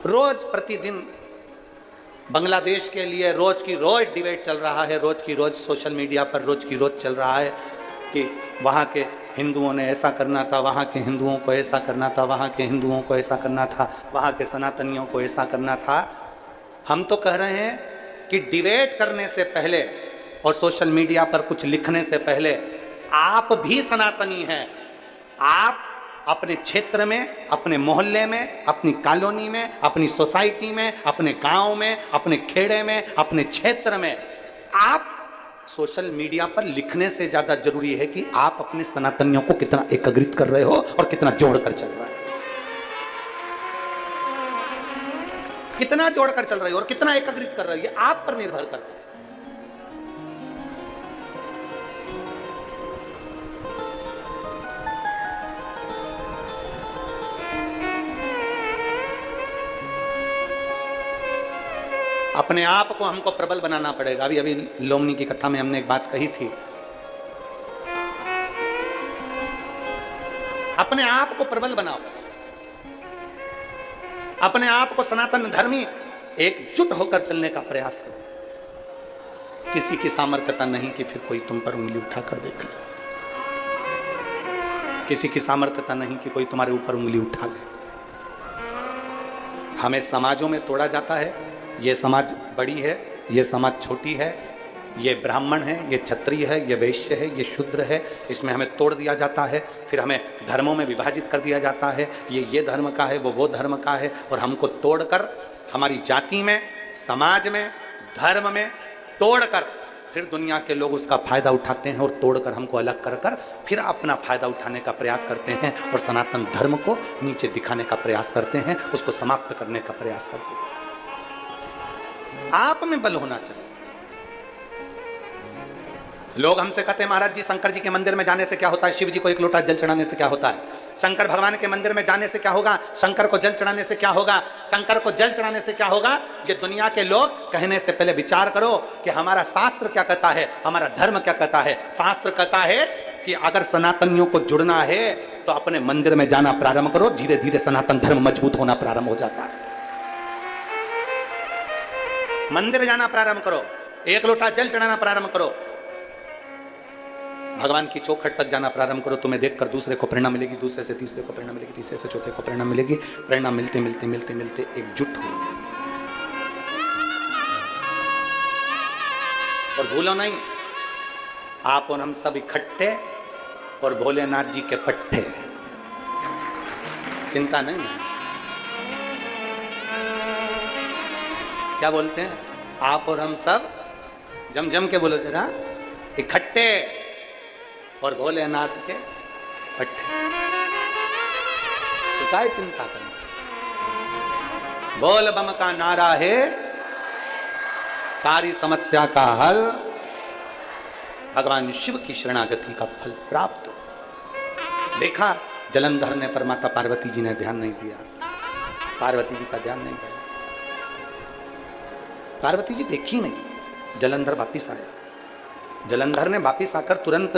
रोज प्रतिदिन बांग्लादेश के लिए रोज की रोज डिबेट चल रहा है, रोज की रोज सोशल मीडिया पर रोज की रोज चल रहा है कि वहाँ के हिंदुओं ने ऐसा करना था, वहाँ के हिंदुओं को ऐसा करना था, वहाँ के हिंदुओं को ऐसा करना था, वहाँ के सनातनियों को ऐसा करना था। हम तो कह रहे हैं कि डिबेट करने से पहले और सोशल मीडिया पर कुछ लिखने से पहले आप भी सनातनी हैं। आप अपने क्षेत्र में, अपने मोहल्ले में, अपनी कॉलोनी में, अपनी सोसाइटी में, अपने गांव में, अपने खेड़े में, अपने क्षेत्र में, आप सोशल मीडिया पर लिखने से ज्यादा जरूरी है कि आप अपने सनातनियों को कितना एकत्रित कर रहे हो और कितना जोड़कर चल रहा है। कितना जोड़कर चल रही हो और कितना एकत्रित कर रही है, आप पर निर्भर करता है। अपने आप को हमको प्रबल बनाना पड़ेगा। अभी अभी लोमनी की कथा में हमने एक बात कही थी, अपने आप को प्रबल बनाओ, अपने आप को सनातन धर्मी एकजुट होकर चलने का प्रयास करो। किसी की सामर्थ्यता नहीं कि फिर कोई तुम पर उंगली उठाकर देख ले, किसी की सामर्थ्यता नहीं कि कोई तुम्हारे ऊपर उंगली उठा ले। हमें समाजों में तोड़ा जाता है, ये समाज बड़ी है, ये समाज छोटी है, ये ब्राह्मण है, ये क्षत्रिय है, ये वैश्य है, ये शूद्र है, इसमें हमें तोड़ दिया जाता है। फिर हमें धर्मों में विभाजित कर दिया जाता है, ये धर्म का है, वो धर्म का है, और हमको तोड़कर हमारी जाति में, समाज में, धर्म में तोड़कर फिर दुनिया के लोग उसका फायदा उठाते हैं और तोड़कर हमको अलग कर कर फिर अपना फायदा उठाने का प्रयास करते हैं और सनातन धर्म को नीचे दिखाने का प्रयास करते हैं, उसको समाप्त करने का प्रयास करते हैं। आप में बल होना चाहिए। लोग हमसे कहते हैं महाराज जी शंकर जी के मंदिर में जाने से क्या होता है, शिव जी को एक लोटा जल चढ़ाने से क्या होता है, शंकर भगवान के मंदिर में जाने से क्या होगा, शंकर को जल चढ़ाने से क्या होगा, शंकर को जल चढ़ाने से क्या होगा। ये दुनिया के लोग कहने से पहले विचार करो कि हमारा शास्त्र क्या कहता है, हमारा धर्म क्या कहता है। शास्त्र कहता है कि अगर सनातनियों को जुड़ना है तो अपने मंदिर में जाना प्रारंभ करो, धीरे धीरे सनातन धर्म मजबूत होना प्रारंभ हो जाता है। मंदिर जाना प्रारंभ करो, एक लोटा जल चढ़ाना प्रारंभ करो, भगवान की चौखट तक जाना प्रारंभ करो। तुम्हें देखकर दूसरे को प्रेरणा मिलेगी, दूसरे से तीसरे को प्रेरणा मिलेगी, तीसरे से चौथे को प्रेरणा मिलेगी। प्रेरणा मिलते मिलते मिलते मिलते एकजुट हो। और भूलो नहीं, आप और हम सब इकट्ठे और भोलेनाथ जी के पट्टे, चिंता नहीं है। क्या बोलते हैं, आप और हम सब जम जम के बोलो जरा, इकट्ठे और भोलेनाथ के पट्टे। तो क्या चिंता करना, बोल बम का नारा है सारी समस्या का हल, भगवान शिव की शरणागति का फल प्राप्त हो। देखा जलंधर ने पर माता पार्वती जी ने ध्यान नहीं दिया, पार्वती जी का ध्यान नहीं दिया, पार्वती जी देखी नहीं। जलंधर वापिस आया, जलंधर ने वापिस आकर तुरंत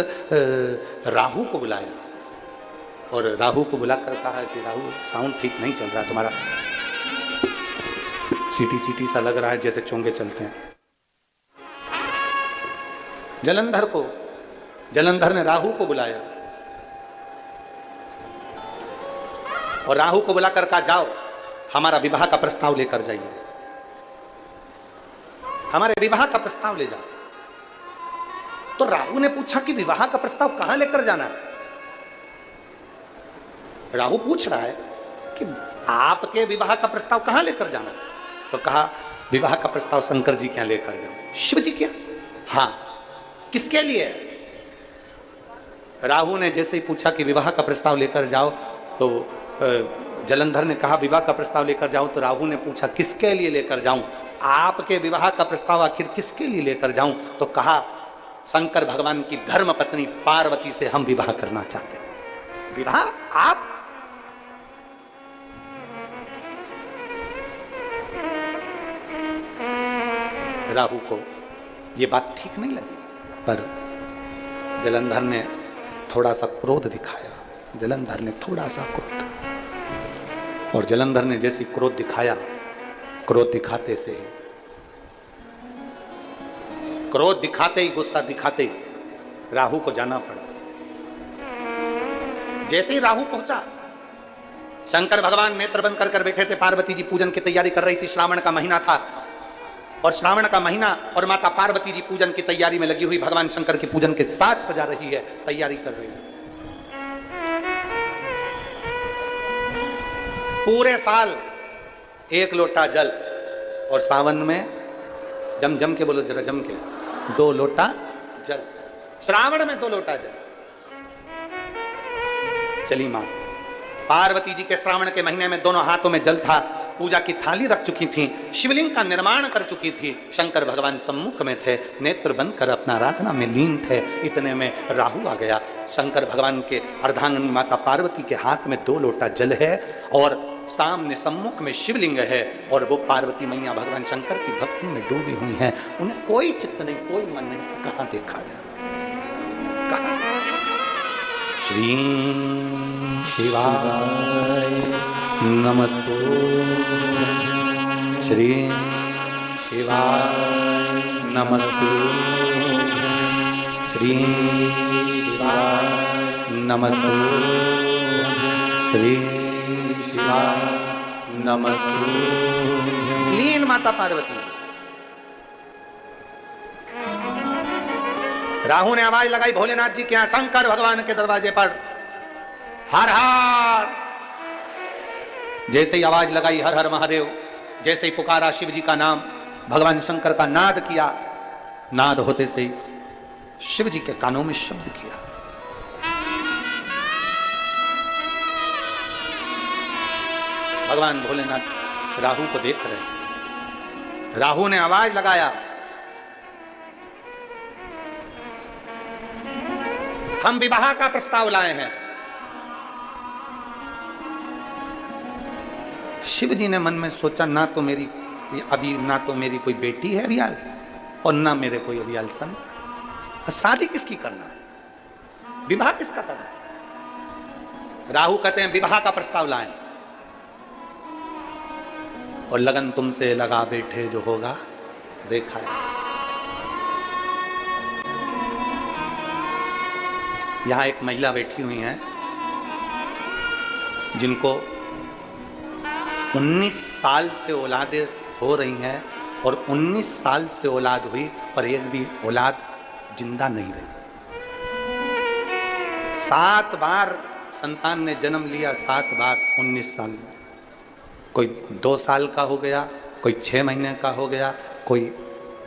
राहु को बुलाया और राहु को बुलाकर कहा कि राहु साउंड ठीक नहीं चल रहा तुम्हारा, सीटी सीटी सा लग रहा है जैसे चोंगे चलते हैं। जलंधर ने राहु को बुलाया और राहु को बुलाकर कहा जाओ हमारा विवाह का प्रस्ताव लेकर जाइए, हमारे विवाह का प्रस्ताव ले जाओ। तो राहु ने पूछा कि विवाह का प्रस्ताव कहां लेकर जाना है। राहु पूछ रहा है कि आपके विवाह का प्रस्ताव कहां लेकर जाना है। तो कहा विवाह का प्रस्ताव शंकर जी क्या लेकर जाओ। शिव जी क्या? हाँ, किसके लिए? राहु ने जैसे ही पूछा कि विवाह का प्रस्ताव लेकर जाओ, तो जलंधर ने कहा विवाह का प्रस्ताव लेकर जाऊं। तो राहु ने पूछा किसके लिए लेकर जाऊं, आपके विवाह का प्रस्ताव आखिर किसके लिए लेकर जाऊं। तो कहा शंकर भगवान की धर्म पत्नी पार्वती से हम विवाह करना चाहते हैं। विवाह? आप? राहु को यह बात ठीक नहीं लगी, पर जलंधर ने थोड़ा सा क्रोध दिखाया। जलंधर ने थोड़ा सा क्रोध, और जलंधर ने जैसी क्रोध दिखाया, क्रोध दिखाते से ही, क्रोध दिखाते ही, गुस्सा दिखाते ही राहु को जाना पड़ा। जैसे ही राहु पहुंचा, शंकर भगवान नेत्र बंद कर बैठे थे। पार्वती जी पूजन की तैयारी कर रही थी। श्रावण का महीना था और श्रावण का महीना और माता पार्वती जी पूजन की तैयारी में लगी हुई भगवान शंकर के पूजन के साथ सजा रही है, तैयारी कर रही है। पूरे साल एक लोटा जल, और सावन में जम जम के बोलो जरा, जम के 2 लोटा जल। श्रावण में 2 लोटा जल। चली मां पार्वती जी के श्रावण के महीने में दोनों हाथों में जल था। पूजा की थाली रख चुकी थी, शिवलिंग का निर्माण कर चुकी थी। शंकर भगवान सम्मुख में थे, नेत्र बंद कर अपना आराधना में लीन थे। इतने में राहु आ गया। शंकर भगवान के अर्धांगिनी माता पार्वती के हाथ में 2 लोटा जल है और सामने सम्मुख में शिवलिंग है और वो पार्वती मैया भगवान शंकर की भक्ति में डूबी हुई हैं। उन्हें कोई चित्त नहीं, कोई मन नहीं, कहाँ देखा जाए, कहाँ। श्री शिवाय नमस्तु, श्री शिवाय नमस्तु, श्री शिवाय नमस्तु, श्री शिवाय नमस्तु। लीन माता पार्वती। राहु ने आवाज लगाई भोलेनाथ जी के यहां शंकर भगवान के दरवाजे पर, हर हर। जैसे ही आवाज लगाई हर हर महादेव, जैसे ही पुकारा शिव जी का नाम, भगवान शंकर का नाद किया, नाद होते से शिव जी के कानों में शब्द किया। भगवान भोलेनाथ राहु को देख रहे थे। राहु ने आवाज लगाया, हम विवाह का प्रस्ताव लाए हैं। शिव जी ने मन में सोचा, ना तो मेरी अभी, ना तो मेरी कोई बेटी है अभियाल और ना मेरे कोई अभियाल संतान, शादी किसकी करना है, विवाह किसका करना है। राहु कहते हैं विवाह का प्रस्ताव लाए और लगन तुमसे लगा बैठे जो होगा देखा है। यहां एक महिला बैठी हुई है जिनको 19 साल से औलादें हो रही हैं और 19 साल से औलाद हुई पर एक भी औलाद जिंदा नहीं रही। 7 बार संतान ने जन्म लिया, 7 बार 19 साल में। कोई 2 साल का हो गया, कोई 6 महीने का हो गया, कोई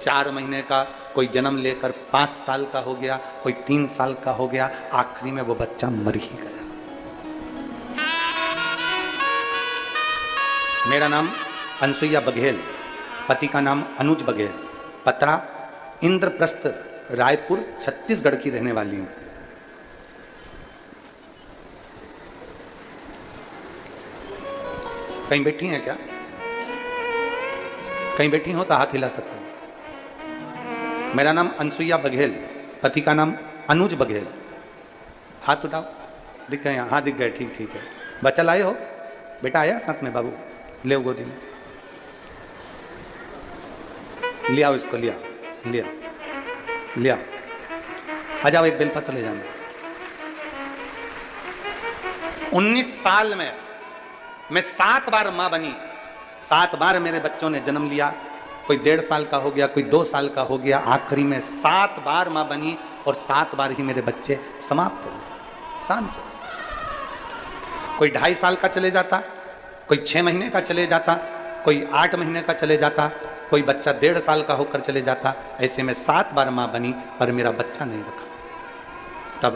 4 महीने का, कोई जन्म लेकर 5 साल का हो गया, कोई 3 साल का हो गया, आखिरी में वो बच्चा मर ही गया। मेरा नाम अनसुईया बघेल, पति का नाम अनुज बघेल, पत्रा इंद्रप्रस्थ, रायपुर छत्तीसगढ़ की रहने वाली हूं। कहीं बैठी हैं क्या? कहीं बैठी हो तो हाथ हिला सकते हैं। मेरा नाम अनसुईया बघेल, पति का नाम अनुज बघेल। हाथ उठाओ, दिख गए? हाँ दिख गए, ठीक ठीक है। बच्चा लाए हो? बेटा आया साथ में? बाबू ले गोदी में, ले आओ इसको, लिया लिया लिया। आ जाओ, एक बेलपत्र ले जाना। 19 साल में मैं 7 बार मां बनी, 7 बार मेरे बच्चों ने जन्म लिया। कोई 1.5 साल का हो गया, कोई 2 साल का हो गया, आखिरी में 7 बार मां बनी और 7 बार ही मेरे बच्चे समाप्त हो गए, शांत हो। कोई 2.5 साल का चले जाता, कोई 6 महीने का चले जाता, कोई 8 महीने का चले जाता, कोई बच्चा 1.5 साल का होकर चले जाता। ऐसे में 7 बार मां बनी पर मेरा बच्चा नहीं रखा। तब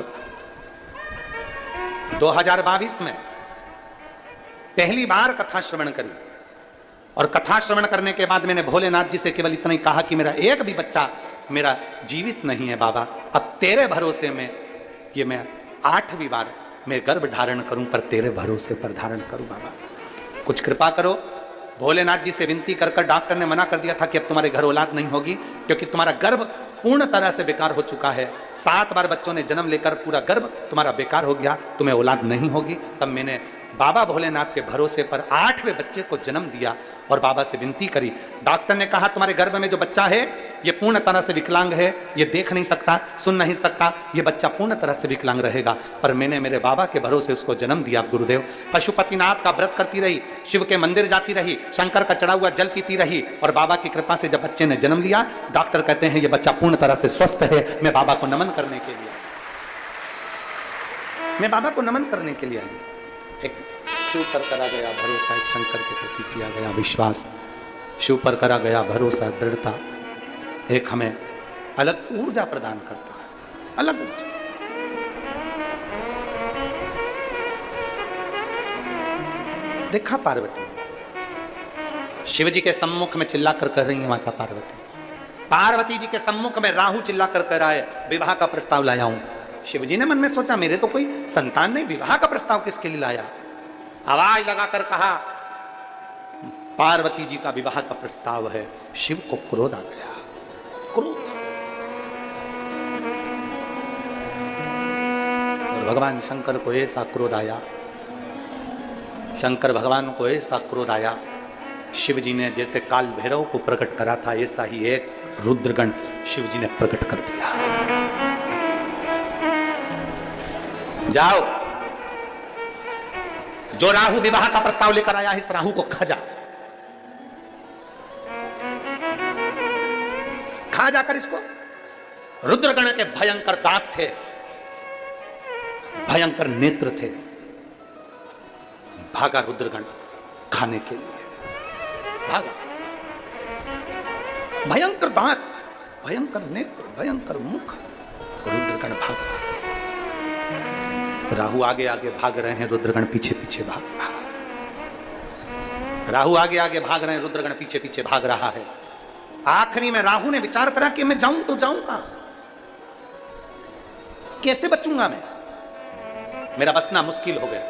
2022 में पहली बार कथा श्रवण करी और कथा श्रवण करने के बाद मैंने भोलेनाथ जी से केवल इतना ही कहा कि मेरा एक भी बच्चा मेरा जीवित नहीं है बाबा, अब तेरे भरोसे में ये मैं 8वीं बार मैं गर्भ धारण करूं, पर तेरे भरोसे पर धारण करूं बाबा, कुछ कृपा करो। भोलेनाथ जी से विनती कर कर डॉक्टर ने मना कर दिया था कि अब तुम्हारे घर औलाद नहीं होगी क्योंकि तुम्हारा गर्भ पूर्ण तरह से बेकार हो चुका है। 7 बार बच्चों ने जन्म लेकर पूरा गर्भ तुम्हारा बेकार हो गया, तुम्हें औलाद नहीं होगी। तब मैंने बाबा भोलेनाथ के भरोसे पर 8वें बच्चे को जन्म दिया और बाबा से विनती करी। डॉक्टर ने कहा तुम्हारे गर्भ में जो बच्चा है ये पूर्ण तरह से विकलांग है, ये देख नहीं सकता, सुन नहीं सकता, ये बच्चा पूर्ण तरह से विकलांग रहेगा। पर मैंने मेरे बाबा के भरोसे उसको जन्म दिया। गुरुदेव, पशुपतिनाथ का व्रत करती रही, शिव के मंदिर जाती रही, शंकर का चढ़ा हुआ जल पीती रही और बाबा की कृपा से जब बच्चे ने जन्म लिया, डॉक्टर कहते हैं ये बच्चा पूर्ण तरह से स्वस्थ है। मैं बाबा को नमन करने के लिए, मैं बाबा को नमन करने के लिए आई। एक शिव पर करा गया भरोसा, एक शंकर के प्रति किया गया विश्वास, शिव पर करा गया भरोसा, दृढ़ता एक हमें अलग ऊर्जा प्रदान करता है, अलग ऊर्जा। देखा पार्वती शिव जी के सम्मुख में चिल्ला कर कह रही है माता पार्वती, पार्वती जी के सम्मुख में राहु चिल्ला कर कह रहा है विवाह का प्रस्ताव लाया हूं। शिव जी ने मन में सोचा मेरे तो कोई संतान नहीं, विवाह का प्रस्ताव किसके लिए लाया। आवाज लगाकर कहा पार्वती जी का विवाह का प्रस्ताव है। शिव को क्रोध आ गया, क्रोध। और भगवान शंकर को ऐसा क्रोध आया, शंकर भगवान को ऐसा क्रोध आया, शिव जी ने जैसे काल भैरव को प्रकट करा था ऐसा ही एक रुद्रगण शिव जी ने प्रकट कर दिया। जाओ, जो राहु विवाह का प्रस्ताव लेकर आया है इस राहु को खा जा, खा जाकर इसको। रुद्रगण के भयंकर दांत थे, भयंकर नेत्र थे। भागा रुद्रगण खाने के लिए, भागा। भयंकर दांत, भयंकर नेत्र, भयंकर मुख, रुद्रगण भागा। राहु आगे आगे भाग रहे हैं, रुद्रगण पीछे पीछे भाग रहा है। राहु आगे आगे भाग रहे हैं, रुद्रगण पीछे पीछे भाग रहा है। आखिरी में राहु ने विचार करा कि मैं जाऊं तो जाऊंगा, कैसे बचूंगा मैं, मेरा बचना मुश्किल हो गया।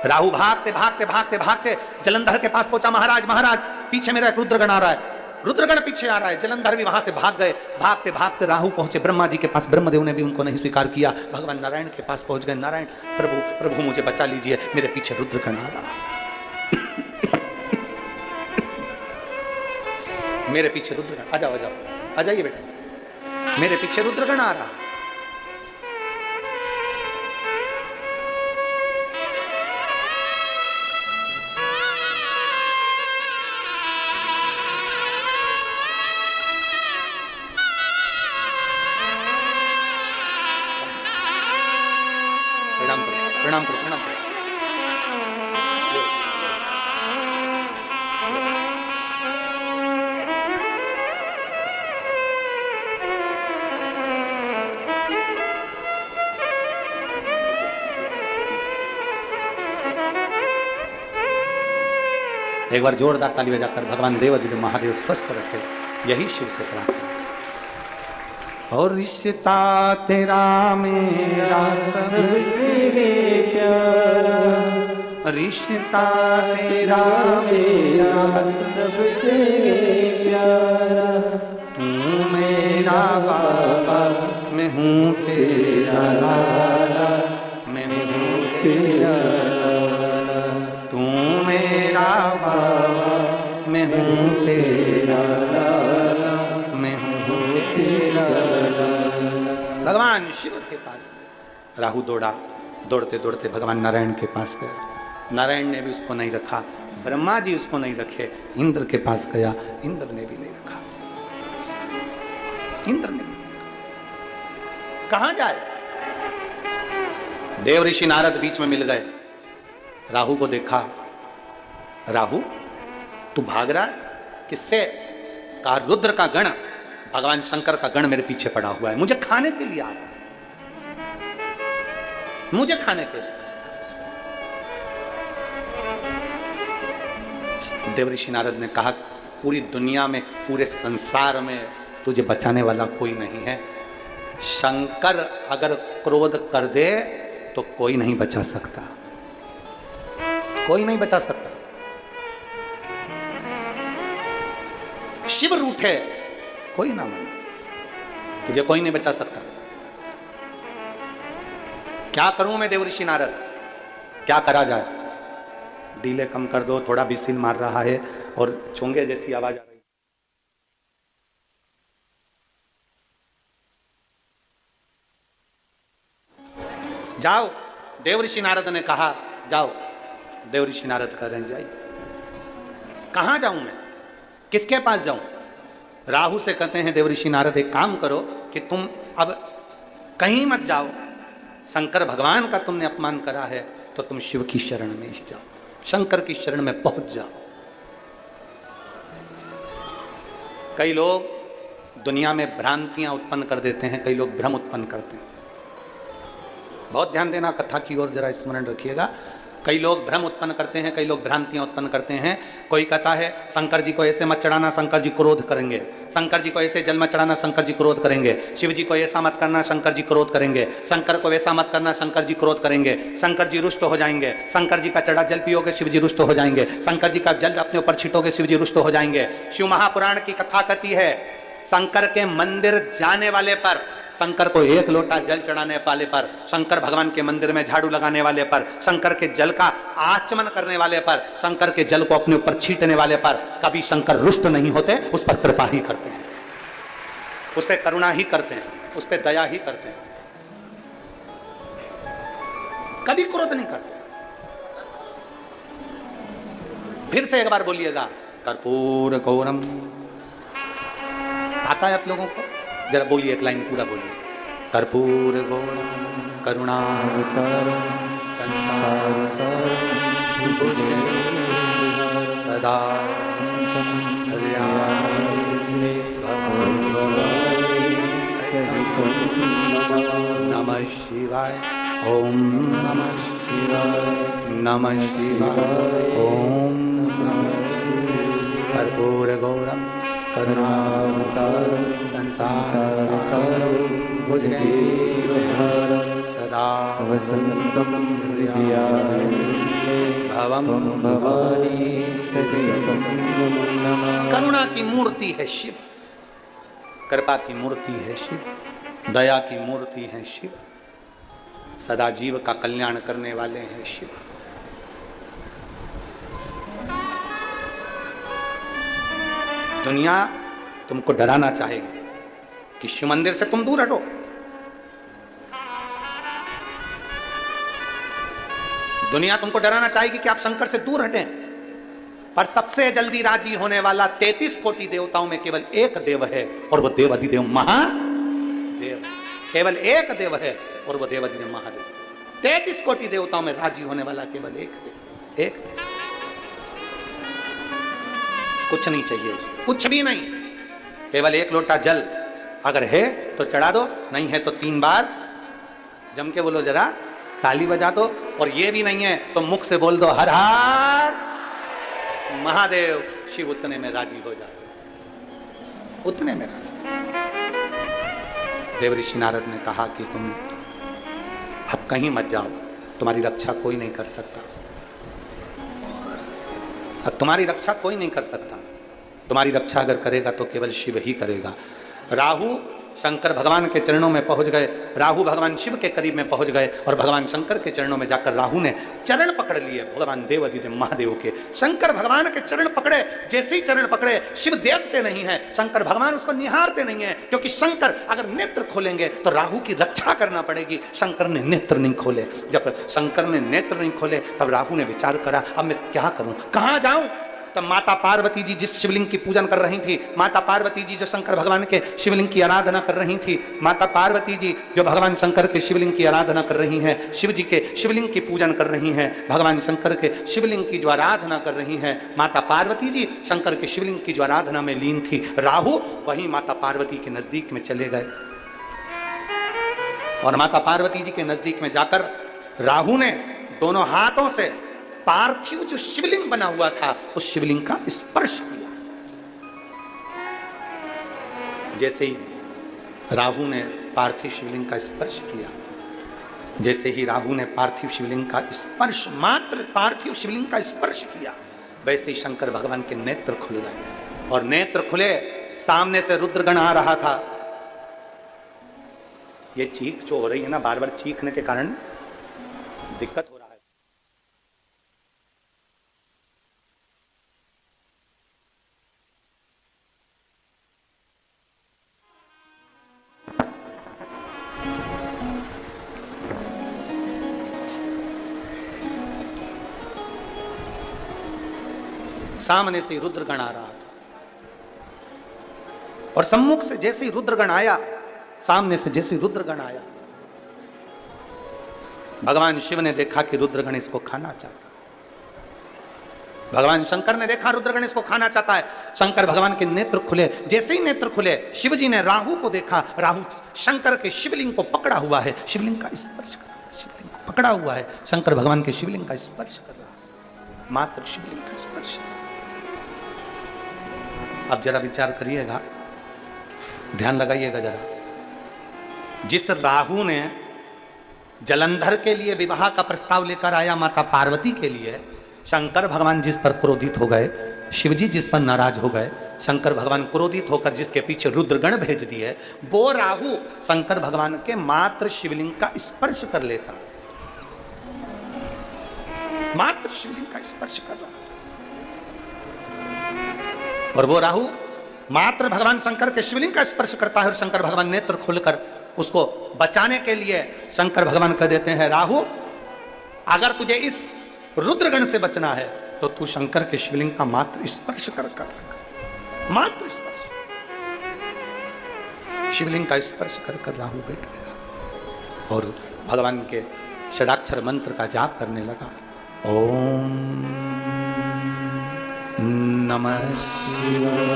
राहु भागते भागते भागते भागते जलंधर के पास पहुंचा। महाराज महाराज पीछे मेरा एक रुद्रगण आ रहा है, रुद्रगण पीछे आ रहा है। जलंधर भी वहां से भाग गए। भागते भागते राहु पहुंचे ब्रह्मा जी के पास, ब्रह्मदेव ने भी उनको नहीं स्वीकार किया। भगवान नारायण के पास पहुंच गए। नारायण प्रभु प्रभु मुझे बचा लीजिए, मेरे पीछे रुद्रगण आ रहा है, मेरे पीछे रुद्रगण। आ जाओ आ जाओ, आ जाइए बेटा, मेरे पीछे रुद्रगण आ रहा है। प्रणाम करो प्रणाम करो प्रणाम करो। एक बार जोरदार ताली बजाकर भगवान देव महादेव स्वस्थ रखे, यही शिव से प्रार्थना। और रिश्ता तेरा मेरा सबसे प्यारा, रिश्ता तेरा मेरा सबसे प्यारा, तू मेरा बाबा मैं हूँ तेरा लाला, मैं हूँ तेरा लाला, तू मेरा बाबा मैं हूँ तेरा लाला, मैं हूँ तेरा लाला। भगवान शिव के पास राहु दौड़ा, दौड़ते दौड़ते भगवान नारायण के पास गया। नारायण ने भी उसको नहीं रखा, ब्रह्मा जी उसको नहीं रखे। इंद्र के पास गया, इंद्र ने भी नहीं रखा, इंद्र ने भी नहीं रखा। कहां जाए? देव ऋषि नारद बीच में मिल गए। राहु को देखा, राहु तू भाग रहा है किससे? कहा रुद्र का गण, भगवान शंकर का गण मेरे पीछे पड़ा हुआ है, मुझे खाने के लिए आ रहा है, मुझे खाने के लिए। देव ऋषि नारद ने कहा पूरी दुनिया में, पूरे संसार में तुझे बचाने वाला कोई नहीं है। शंकर अगर क्रोध कर दे तो कोई नहीं बचा सकता, कोई नहीं बचा सकता। शिव रूठे कोई ना माने, तुझे कोई नहीं बचा सकता। क्या करूं मैं देव ऋषि नारद, क्या करा जाए? डीले कम कर दो, थोड़ा बिसिल मार रहा है और चोंगे जैसी आवाज आ रही। जाओ, देव ऋषि नारद ने कहा जाओ। देव ऋषि नारद कह रहे हैं जाइए। कहां जाऊं मैं, किसके पास जाऊं? राहु से कहते हैं देव ऋषि नारद एक काम करो कि तुम अब कहीं मत जाओ, शंकर भगवान का तुमने अपमान करा है तो तुम शिव की शरण में ही जाओ, शंकर की शरण में पहुंच जाओ। कई लोग दुनिया में भ्रांतियां उत्पन्न कर देते हैं, कई लोग भ्रम उत्पन्न करते हैं। बहुत ध्यान देना, कथा की ओर जरा स्मरण रखिएगा। कई लोग भ्रम उत्पन्न करते हैं, कई लोग भ्रांतियां उत्पन्न करते हैं। कोई कहता है शंकर जी को ऐसे मत चढ़ाना, शंकर जी क्रोध करेंगे। शंकर जी को ऐसे जल मत चढ़ाना, शंकर जी क्रोध करेंगे। शिव जी को ऐसा मत करना, शंकर जी क्रोध करेंगे। शंकर को वैसा मत करना, शंकर जी क्रोध करेंगे। शंकर जी रुष्ट हो जाएंगे। शंकर जी का चढ़ा जल पियोगे, शिव जी रुष्ट हो जाएंगे। शंकर जी का जल अपने ऊपर छीटोगे, शिव जी रुष्ट हो जाएंगे। शिव महापुराण की कथा कहती है शंकर के मंदिर जाने वाले पर, शंकर को एक लोटा जल चढ़ाने वाले पर, शंकर भगवान के मंदिर में झाड़ू लगाने वाले पर, शंकर के जल का आचमन करने वाले पर, शंकर के जल को अपने ऊपर छीटने वाले पर कभी शंकर रुष्ट नहीं होते, उस पर कृपा ही करते हैं, उस पर करुणा ही करते हैं, उस पर दया ही करते हैं, कभी क्रोध नहीं करते। फिर से एक बार बोलिएगा, कर्पूर गौरम। आता है आप लोगों को? जरा बोलिए, एक लाइन पूरा बोलिए। कर्पूर गौरम करुणावतारम संसार सदा नमः शिवाय। ओम नमः शिवाय। नमः शिवाय। ओम नमः शिवाय। कर्पूर गौरम करुणावतारम संसार सदा वसंतम भवम भवानी सततम। करुणा की मूर्ति है शिव, कृपा की मूर्ति है शिव, दया की मूर्ति है शिव, सदा जीव का कल्याण करने वाले हैं शिव। दुनिया तुमको डराना चाहेगी कि शिव मंदिर से तुम दूर हटो। दुनिया तुमको डराना चाहेगी कि आप शंकर से दूर हटें, पर सबसे जल्दी राजी होने वाला 33 कोटि देवताओं में केवल एक देव है, और वो देव अधिदेव महादेव। केवल एक देव है और वो देव अधिदेव महादेव। 33 कोटि देवताओं में राजी होने वाला केवल एक देव, एक देव। कुछ नहीं चाहिए उसको, कुछ भी नहीं, केवल एक लोटा जल अगर है तो चढ़ा दो, नहीं है तो 3 बार जम के बोलो, जरा ताली बजा दो। और ये भी नहीं है तो मुख से बोल दो हर हर महादेव। शिव उतने में राजी हो जाते, उतने में राजी। देव ऋषि नारद ने कहा कि तुम अब कहीं मत जाओ, तुम्हारी रक्षा कोई नहीं कर सकता। अब तुम्हारी रक्षा कोई नहीं कर सकता, तुम्हारी रक्षा अगर करेगा तो केवल शिव ही करेगा। राहु शंकर भगवान के चरणों में पहुंच गए, राहु भगवान शिव के करीब में पहुंच गए, और भगवान शंकर के चरणों में जाकर राहु ने चरण पकड़ लिए भगवान देव अधिदेव महादेव के। शंकर भगवान के चरण पकड़े, जैसे ही चरण पकड़े, शिव देखते नहीं है, शंकर भगवान उसको निहारते नहीं है, क्योंकि शंकर अगर नेत्र खोलेंगे तो राहु की रक्षा करना पड़ेगी। शंकर ने नेत्र नहीं खोले। जब शंकर ने नेत्र नहीं खोले तब राहु ने विचार करा, अब मैं क्या करूं, कहां जाऊं। तब माता पार्वती जी जिस शिवलिंग की पूजन कर रही थी, माता पार्वती जी जो शंकर भगवान के शिवलिंग की आराधना कर रही थी, माता पार्वती जी जो भगवान शंकर के शिवलिंग की आराधना कर रही हैं, शिव जी के शिवलिंग की पूजन कर रही हैं, भगवान शंकर के शिवलिंग की जो आराधना कर रही हैं, माता पार्वती जी शंकर के शिवलिंग की जो आराधना में लीन थी। राहु वहीं माता पार्वती के नजदीक में चले गए, और माता पार्वती जी के नजदीक में जाकर राहु ने दोनों हाथों से पार्थिव जो शिवलिंग बना हुआ था उस शिवलिंग का स्पर्श किया। जैसे ही राहु ने पार्थिव शिवलिंग का स्पर्श किया, जैसे ही राहु ने पार्थिव शिवलिंग का स्पर्श, मात्र पार्थिव शिवलिंग का स्पर्श किया, वैसे ही शंकर भगवान के नेत्र खुल गए। और नेत्र खुले, सामने से रुद्रगण आ रहा था। ये चीख जो हो रही है ना, बार बार चीखने के कारण दिक्कत हो रहा है। सामने से रुद्रगण आ रहा था, और सम्मुख से जैसे ही रुद्रगण आया, सामने से जैसे ही रुद्रगण आया, भगवान शिव ने देखा कि रुद्रगण इसको खाना चाहता है। भगवान शंकर ने देखा रुद्रगण इसको खाना चाहता है। शंकर भगवान के नेत्र खुले, जैसे ही नेत्र खुले, शिव जी ने राहु को देखा। राहु शंकर के शिवलिंग को पकड़ा हुआ है, शिवलिंग का स्पर्श करा, शिवलिंग को पकड़ा हुआ है, शंकर भगवान के शिवलिंग का स्पर्श कर रहा है, मात्र शिवलिंग का स्पर्श। अब जरा विचार करिएगा, ध्यान लगाइएगा जरा। जिस राहु ने जलंधर के लिए विवाह का प्रस्ताव लेकर आया माता पार्वती के लिए, शंकर भगवान जिस पर क्रोधित हो गए, शिवजी जिस पर नाराज हो गए, शंकर भगवान क्रोधित होकर जिसके पीछे रुद्रगण भेज दिए, वो राहु शंकर भगवान के मात्र शिवलिंग का स्पर्श कर लेता, मात्र शिवलिंग का स्पर्श कर रहा। और वो राहु मात्र भगवान शंकर के शिवलिंग का स्पर्श करता है और शंकर भगवान नेत्र खोलकर उसको बचाने के लिए शंकर भगवान कह देते हैं, राहु अगर तुझे इस रुद्रगण से बचना है तो तू शंकर के शिवलिंग का मात्र स्पर्श कर, मात्र स्पर्श, शिवलिंग का स्पर्श कर राहु बैठ गया और भगवान के षडाक्षर मंत्र का जाप करने लगा। ओम नमः शिवाय,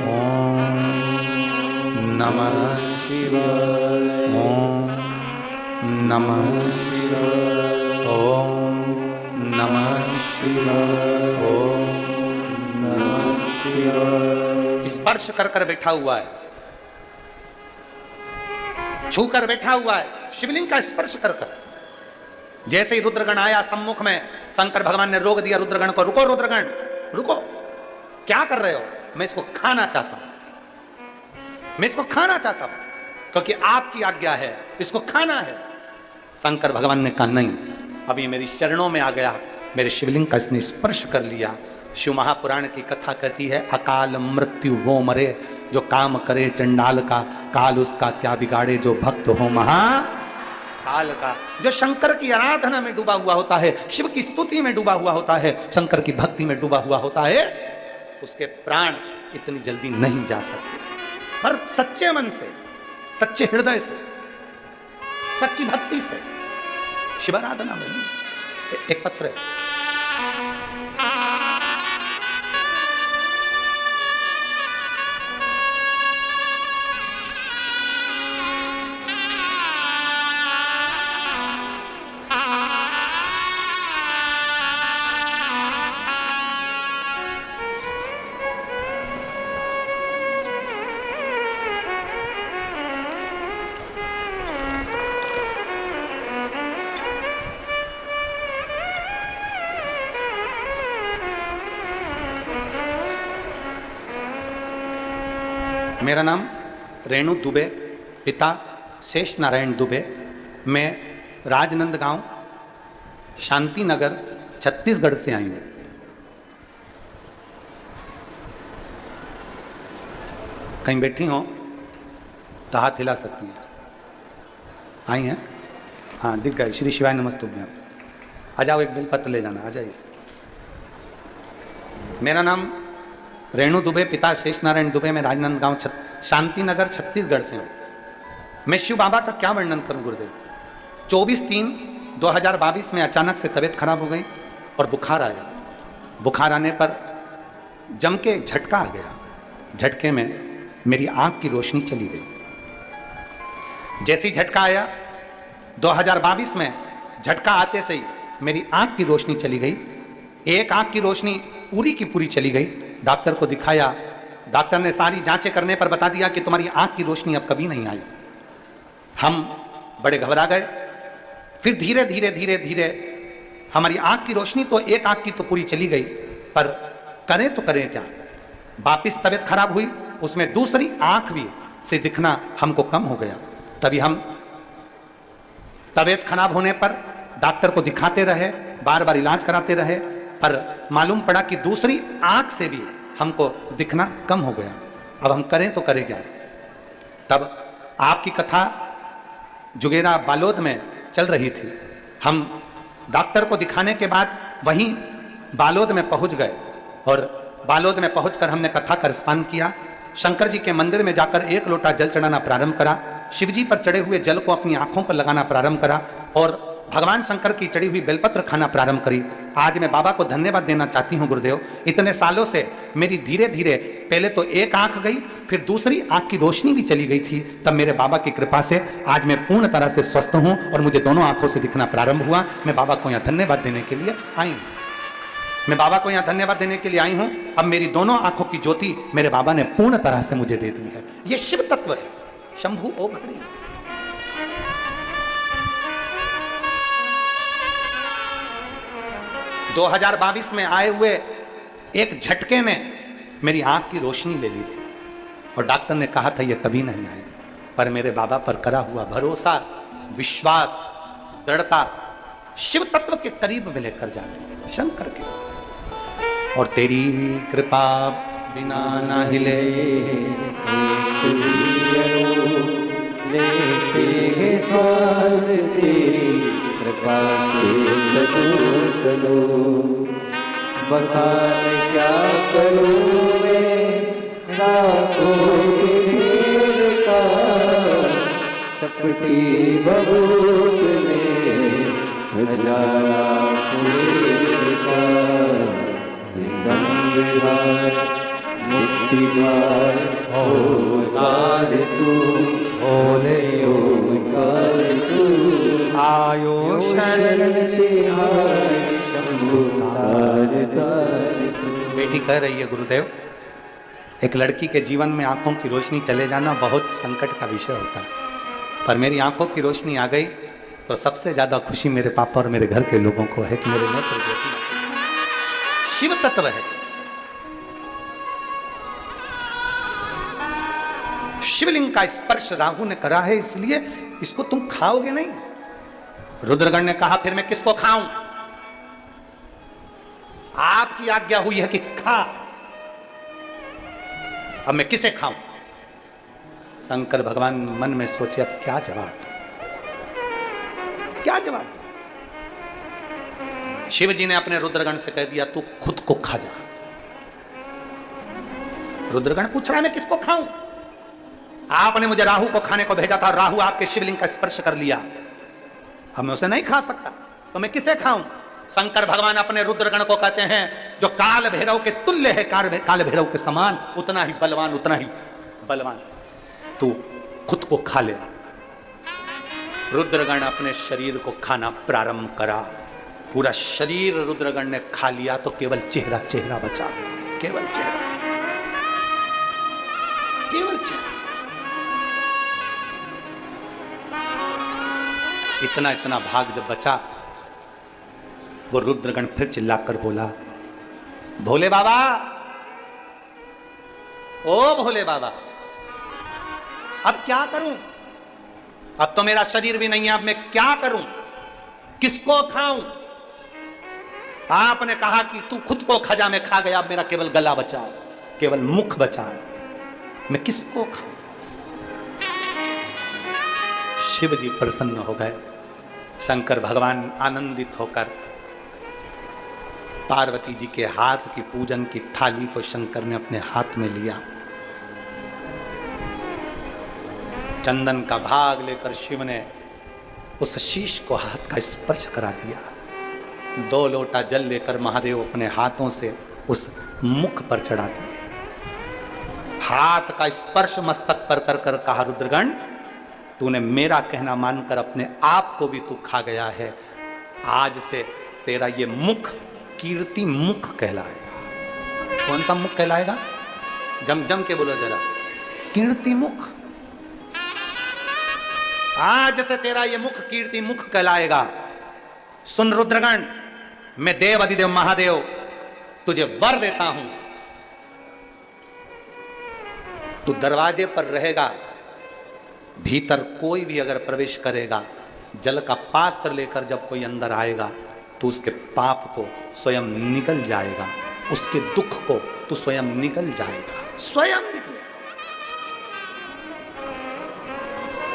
ओम नमः शिवाय, ओम नमः शिवाय, ओम नमः शिवाय, ओम नमः शिवाय। स्पर्श कर बैठा हुआ है, छू कर बैठा हुआ है, शिवलिंग का स्पर्श कर। जैसे ही रुद्रगण आया सम्मुख में, शंकर भगवान ने रोक दिया रुद्रगण को, रुको रुद्रगण रुको, क्या कर रहे हो? मैं इसको खाना चाहता हूं, मैं इसको खाना चाहता हूं, क्योंकि आपकी आज्ञा है, इसको खाना है। शंकर भगवान ने कहा नहीं, अभी मेरी चरणों में आ गया, मेरे शिवलिंग का इसने स्पर्श कर लिया। शिव महापुराण की कथा कहती है, अकाल मृत्यु वो मरे, जो काम करे चंडाल का, काल उसका क्या बिगाड़े, जो भक्त हो महा काल का। जो शंकर की आराधना में डूबा हुआ होता है, शिव की स्तुति में डूबा हुआ होता है, शंकर की भक्ति में डूबा हुआ होता है, उसके प्राण इतनी जल्दी नहीं जा सकते। पर सच्चे मन से, सच्चे हृदय से, सच्ची भक्ति से शिवाराधना में। एक पत्र है, मेरा नाम रेणु दुबे, पिता शेष नारायण दुबे। मैं राजनंदगांव शांति नगर छत्तीसगढ़ से आई हूँ। कहीं बैठी हो तो हाथ हिला सकती हैं। आई हैं? हाँ दिख गए। श्री शिवाय नमस्तुभ्यं। आ जाओ, एक बेलपत्र ले जाना, आ जाइए। मेरा नाम रेणु दुबे, पिता शेष नारायण दुबे। मैं राजनांदगांव शांति नगर छत्तीसगढ़ से हूँ। मैं शिव बाबा का क्या वर्णन करूँ गुरुदेव। 24/3/2022 में अचानक से तबीयत खराब हो गई और बुखार आया। बुखार आने पर जम के झटका आ गया। झटके में मेरी आंख की रोशनी चली गई। जैसे ही झटका आया 2022 में, झटका आते से ही मेरी आंख की रोशनी चली गई। एक आंख की रोशनी पूरी की पूरी चली गई। डॉक्टर को दिखाया, डॉक्टर ने सारी जांचें करने पर बता दिया कि तुम्हारी आंख की रोशनी अब कभी नहीं आई। हम बड़े घबरा गए। फिर धीरे धीरे धीरे धीरे हमारी आंख की रोशनी तो, एक आंख की तो पूरी चली गई, पर करें तो करें क्या। वापिस तबीयत खराब हुई, उसमें दूसरी आंख भी से दिखना हमको कम हो गया। तभी हम तबीयत खराब होने पर डॉक्टर को दिखाते रहे, बार बार इलाज कराते रहे, पर मालूम पड़ा कि दूसरी आंख से भी हमको दिखना कम हो गया। अब हम करें तो करें क्या। तब आपकी कथा जुगेरा बालोद में चल रही थी। हम डॉक्टर को दिखाने के बाद वहीं बालोद में पहुंच गए और बालोद में पहुंचकर हमने कथा का रसपान किया। शंकर जी के मंदिर में जाकर 1 लोटा जल चढ़ाना प्रारंभ करा। शिवजी पर चढ़े हुए जल को अपनी आंखों पर लगाना प्रारंभ करा और भगवान शंकर की चढ़ी हुई बेलपत्र खाना प्रारंभ करी। आज मैं बाबा को धन्यवाद देना चाहती हूँ गुरुदेव, इतने सालों से मेरी धीरे धीरे पहले तो एक आंख गई, फिर दूसरी आंख की रोशनी भी चली गई थी। तब मेरे बाबा की कृपा से आज मैं पूर्ण तरह से स्वस्थ हूँ और मुझे दोनों आंखों से दिखना प्रारंभ हुआ। मैं बाबा को यहाँ धन्यवाद देने के लिए आई हूँ। मैं बाबा को यहाँ धन्यवाद देने के लिए आई हूँ। अब मेरी दोनों आंखों की ज्योति मेरे बाबा ने पूर्ण तरह से मुझे दे दी है। ये शिव तत्व है। शंभु ओ घड़ी 2022 में आए हुए एक झटके ने मेरी आंख की रोशनी ले ली थी और डॉक्टर ने कहा था ये कभी नहीं आएगी, पर मेरे बाबा पर करा हुआ भरोसा, विश्वास, दृढ़ता शिव तत्व के करीब में लेकर जाती है, शंकर के पास। और तेरी कृपा बिना ना हिले लेते हैं श्वास तेरी कृपा से करो बखान क्या करूं मैं रातों के ढेर का चपटी बबूत में हजारा फूल का मुक्तिदार ओंकार तू भोले ओंकार तू आयो शरण तिहार शंभु तार तार तू। बेटी कह रही है गुरुदेव, एक लड़की के जीवन में आंखों की रोशनी चले जाना बहुत संकट का विषय होता है, पर मेरी आंखों की रोशनी आ गई तो सबसे ज्यादा खुशी मेरे पापा और मेरे घर के लोगों को है कि मेरे नेत्र ज्योति शिव तत्व है। शिवलिंग का स्पर्श राहु ने करा है, इसलिए इसको तुम खाओगे नहीं। रुद्रगण ने कहा फिर मैं किसको खाऊं? आपकी आज्ञा हुई है कि खा, अब मैं किसे खाऊं? शंकर भगवान मन में सोचे अब क्या जवाब दूं? क्या जवाब दूं? शिव जी ने अपने रुद्रगण से कह दिया तू खुद को खा जा। रुद्रगण पूछ रहा है मैं किसको खाऊं? आपने मुझे राहु को खाने को भेजा था, राहु आपके शिवलिंग का स्पर्श कर लिया, अब मैं उसे नहीं खा सकता, तो मैं किसे खाऊं? शंकर भगवान अपने रुद्रगण को कहते हैं जो काल भैरव के तुल्य है, काल भैरव के समान, उतना ही बलवान तू खुद को खा ले। रुद्रगण अपने शरीर को खाना प्रारंभ करा, पूरा शरीर रुद्रगण ने खा लिया तो केवल चेहरा बचा, केवल चेहरा। इतना भाग जब बचा, वो रुद्रगण फिर चिल्लाकर बोला भोले बाबा, ओ भोले बाबा, अब क्या करूं? अब तो मेरा शरीर भी नहीं है, अब मैं क्या करूं? किसको खाऊं? आपने कहा कि तू खुद को खजा में खा गया, अब मेरा केवल गला बचा है, केवल मुख बचा है, मैं किसको खाऊं? शिव जी प्रसन्न हो गए। शंकर भगवान आनंदित होकर पार्वती जी के हाथ की पूजन की थाली को शंकर ने अपने हाथ में लिया, चंदन का भाग लेकर शिव ने उस शीश को हाथ का स्पर्श करा दिया। 2 लोटा जल लेकर महादेव अपने हाथों से उस मुख पर चढ़ा दिए। हाथ का स्पर्श मस्तक पर कर कर कहा रुद्रगण, तूने मेरा कहना मानकर अपने आप को भी तू खा गया है, आज से तेरा ये मुख कीर्ति मुख कहलाएगा। कौन सा मुख कहलाएगा? जम के बोलो जरा, कीर्ति मुख। आज से तेरा ये मुख कीर्ति मुख कहलाएगा। सुन रुद्रगण, मैं देव अधिदेव महादेव तुझे वर देता हूं, तू दरवाजे पर रहेगा, भीतर कोई भी अगर प्रवेश करेगा, जल का पात्र लेकर जब कोई अंदर आएगा तो उसके पाप को स्वयं निकल जाएगा, उसके दुख को तो स्वयं निकल जाएगा, स्वयं निकले।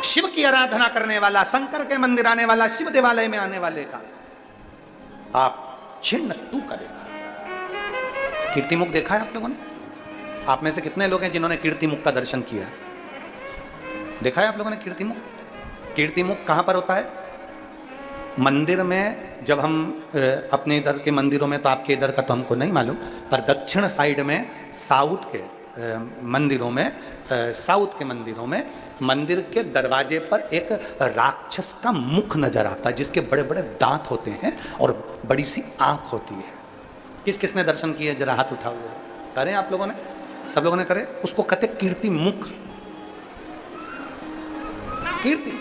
शिव की आराधना करने वाला, शंकर के मंदिर आने वाला, शिव देवालय में आने वाले का आप छिन्न तू करेगा। कीर्तिमुख देखा है आप लोगों ने? आप में से कितने लोग हैं जिन्होंने कीर्तिमुख का दर्शन किया है? देखा है आप लोगों ने कीर्तिमुख? कीर्तिमुख कहां पर होता है? मंदिर में जब हम अपने इधर के मंदिरों में, तो आपके इधर का तो हमको नहीं मालूम, पर दक्षिण साइड में साउथ के मंदिरों में, साउथ के मंदिरों में मंदिर के दरवाजे पर एक राक्षस का मुख नजर आता है, जिसके बड़े बड़े दांत होते हैं और बड़ी सी आंख होती है। किस किसने दर्शन किए? जरा हाथ उठाओ। करें आप लोगों ने? सब लोगों ने करे? उसको कहते कीर्ति मुख। कीर्ति।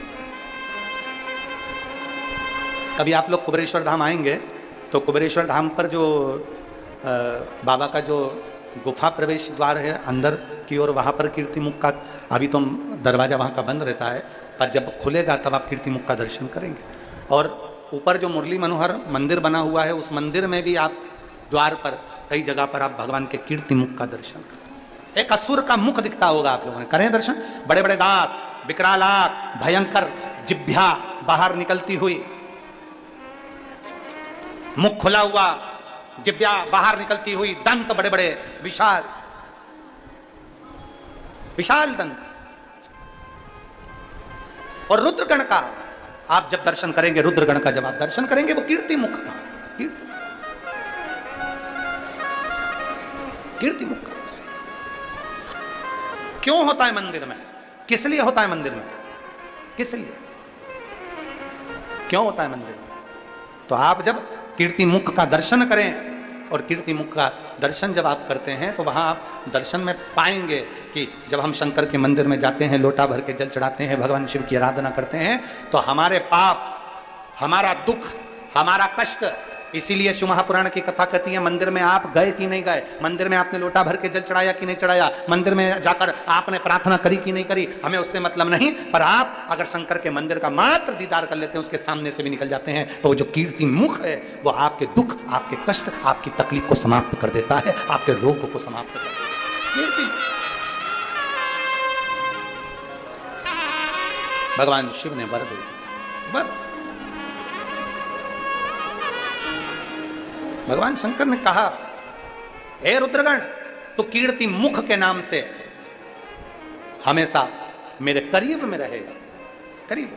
कभी आप लोग कुबेरेश्वर धाम आएंगे तो कुबेरेश्वर धाम पर जो बाबा का जो गुफा प्रवेश द्वार है अंदर की ओर, वहाँ पर कीर्ति मुख का, अभी तो दरवाज़ा वहाँ का बंद रहता है, पर जब खुलेगा तब आप कीर्ति मुख का दर्शन करेंगे। और ऊपर जो मुरली मनोहर मंदिर बना हुआ है, उस मंदिर में भी आप द्वार पर कई जगह पर आप भगवान के कीर्ति मुख का दर्शन करते। एक असुर का मुख दिखता होगा, आप लोगों ने करें दर्शन? बड़े बड़े दांत, विकराल आंख, भयंकर जिह्वा बाहर निकलती हुई, मुख खुला हुआ, जिह्वा बाहर निकलती हुई, दंत बड़े बड़े विशाल विशाल दंत, और रुद्रगण का आप जब दर्शन करेंगे, रुद्रगण का जब आप दर्शन करेंगे, वो कीर्ति मुख का, कीर्ति मुख का। क्यों होता है मंदिर में? किस लिए होता है मंदिर में? किस लिए? क्यों होता है मंदिर में? तो आप जब कीर्ति मुख का दर्शन करें, और कीर्ति मुख का दर्शन जब आप करते हैं, तो वहाँ आप दर्शन में पाएंगे कि जब हम शंकर के मंदिर में जाते हैं, लोटा भर के जल चढ़ाते हैं, भगवान शिव की आराधना करते हैं, तो हमारे पाप, हमारा दुख, हमारा कष्ट, इसीलिए शिव महापुराण की कथा कहती है, मंदिर में आप गए कि नहीं गए, मंदिर में आपने लोटा भर के जल चढ़ाया कि नहीं चढ़ाया, मंदिर में जाकर आपने प्रार्थना करी कि नहीं करी, हमें उससे मतलब नहीं, पर आप अगर शंकर के मंदिर का मात्र दीदार कर लेते हैं, उसके सामने से भी निकल जाते हैं, तो वो जो कीर्ति मुख है, वो आपके दुख, आपके कष्ट, आपकी तकलीफ को समाप्त कर देता है, आपके रोग को समाप्त कर देता है। कीर्ति भगवान शिव ने वर दे दिया। वर भगवान शंकर ने कहा, हे रुद्रगण, तो कीर्ति मुख के नाम से हमेशा मेरे करीब में रहेगा, करीब।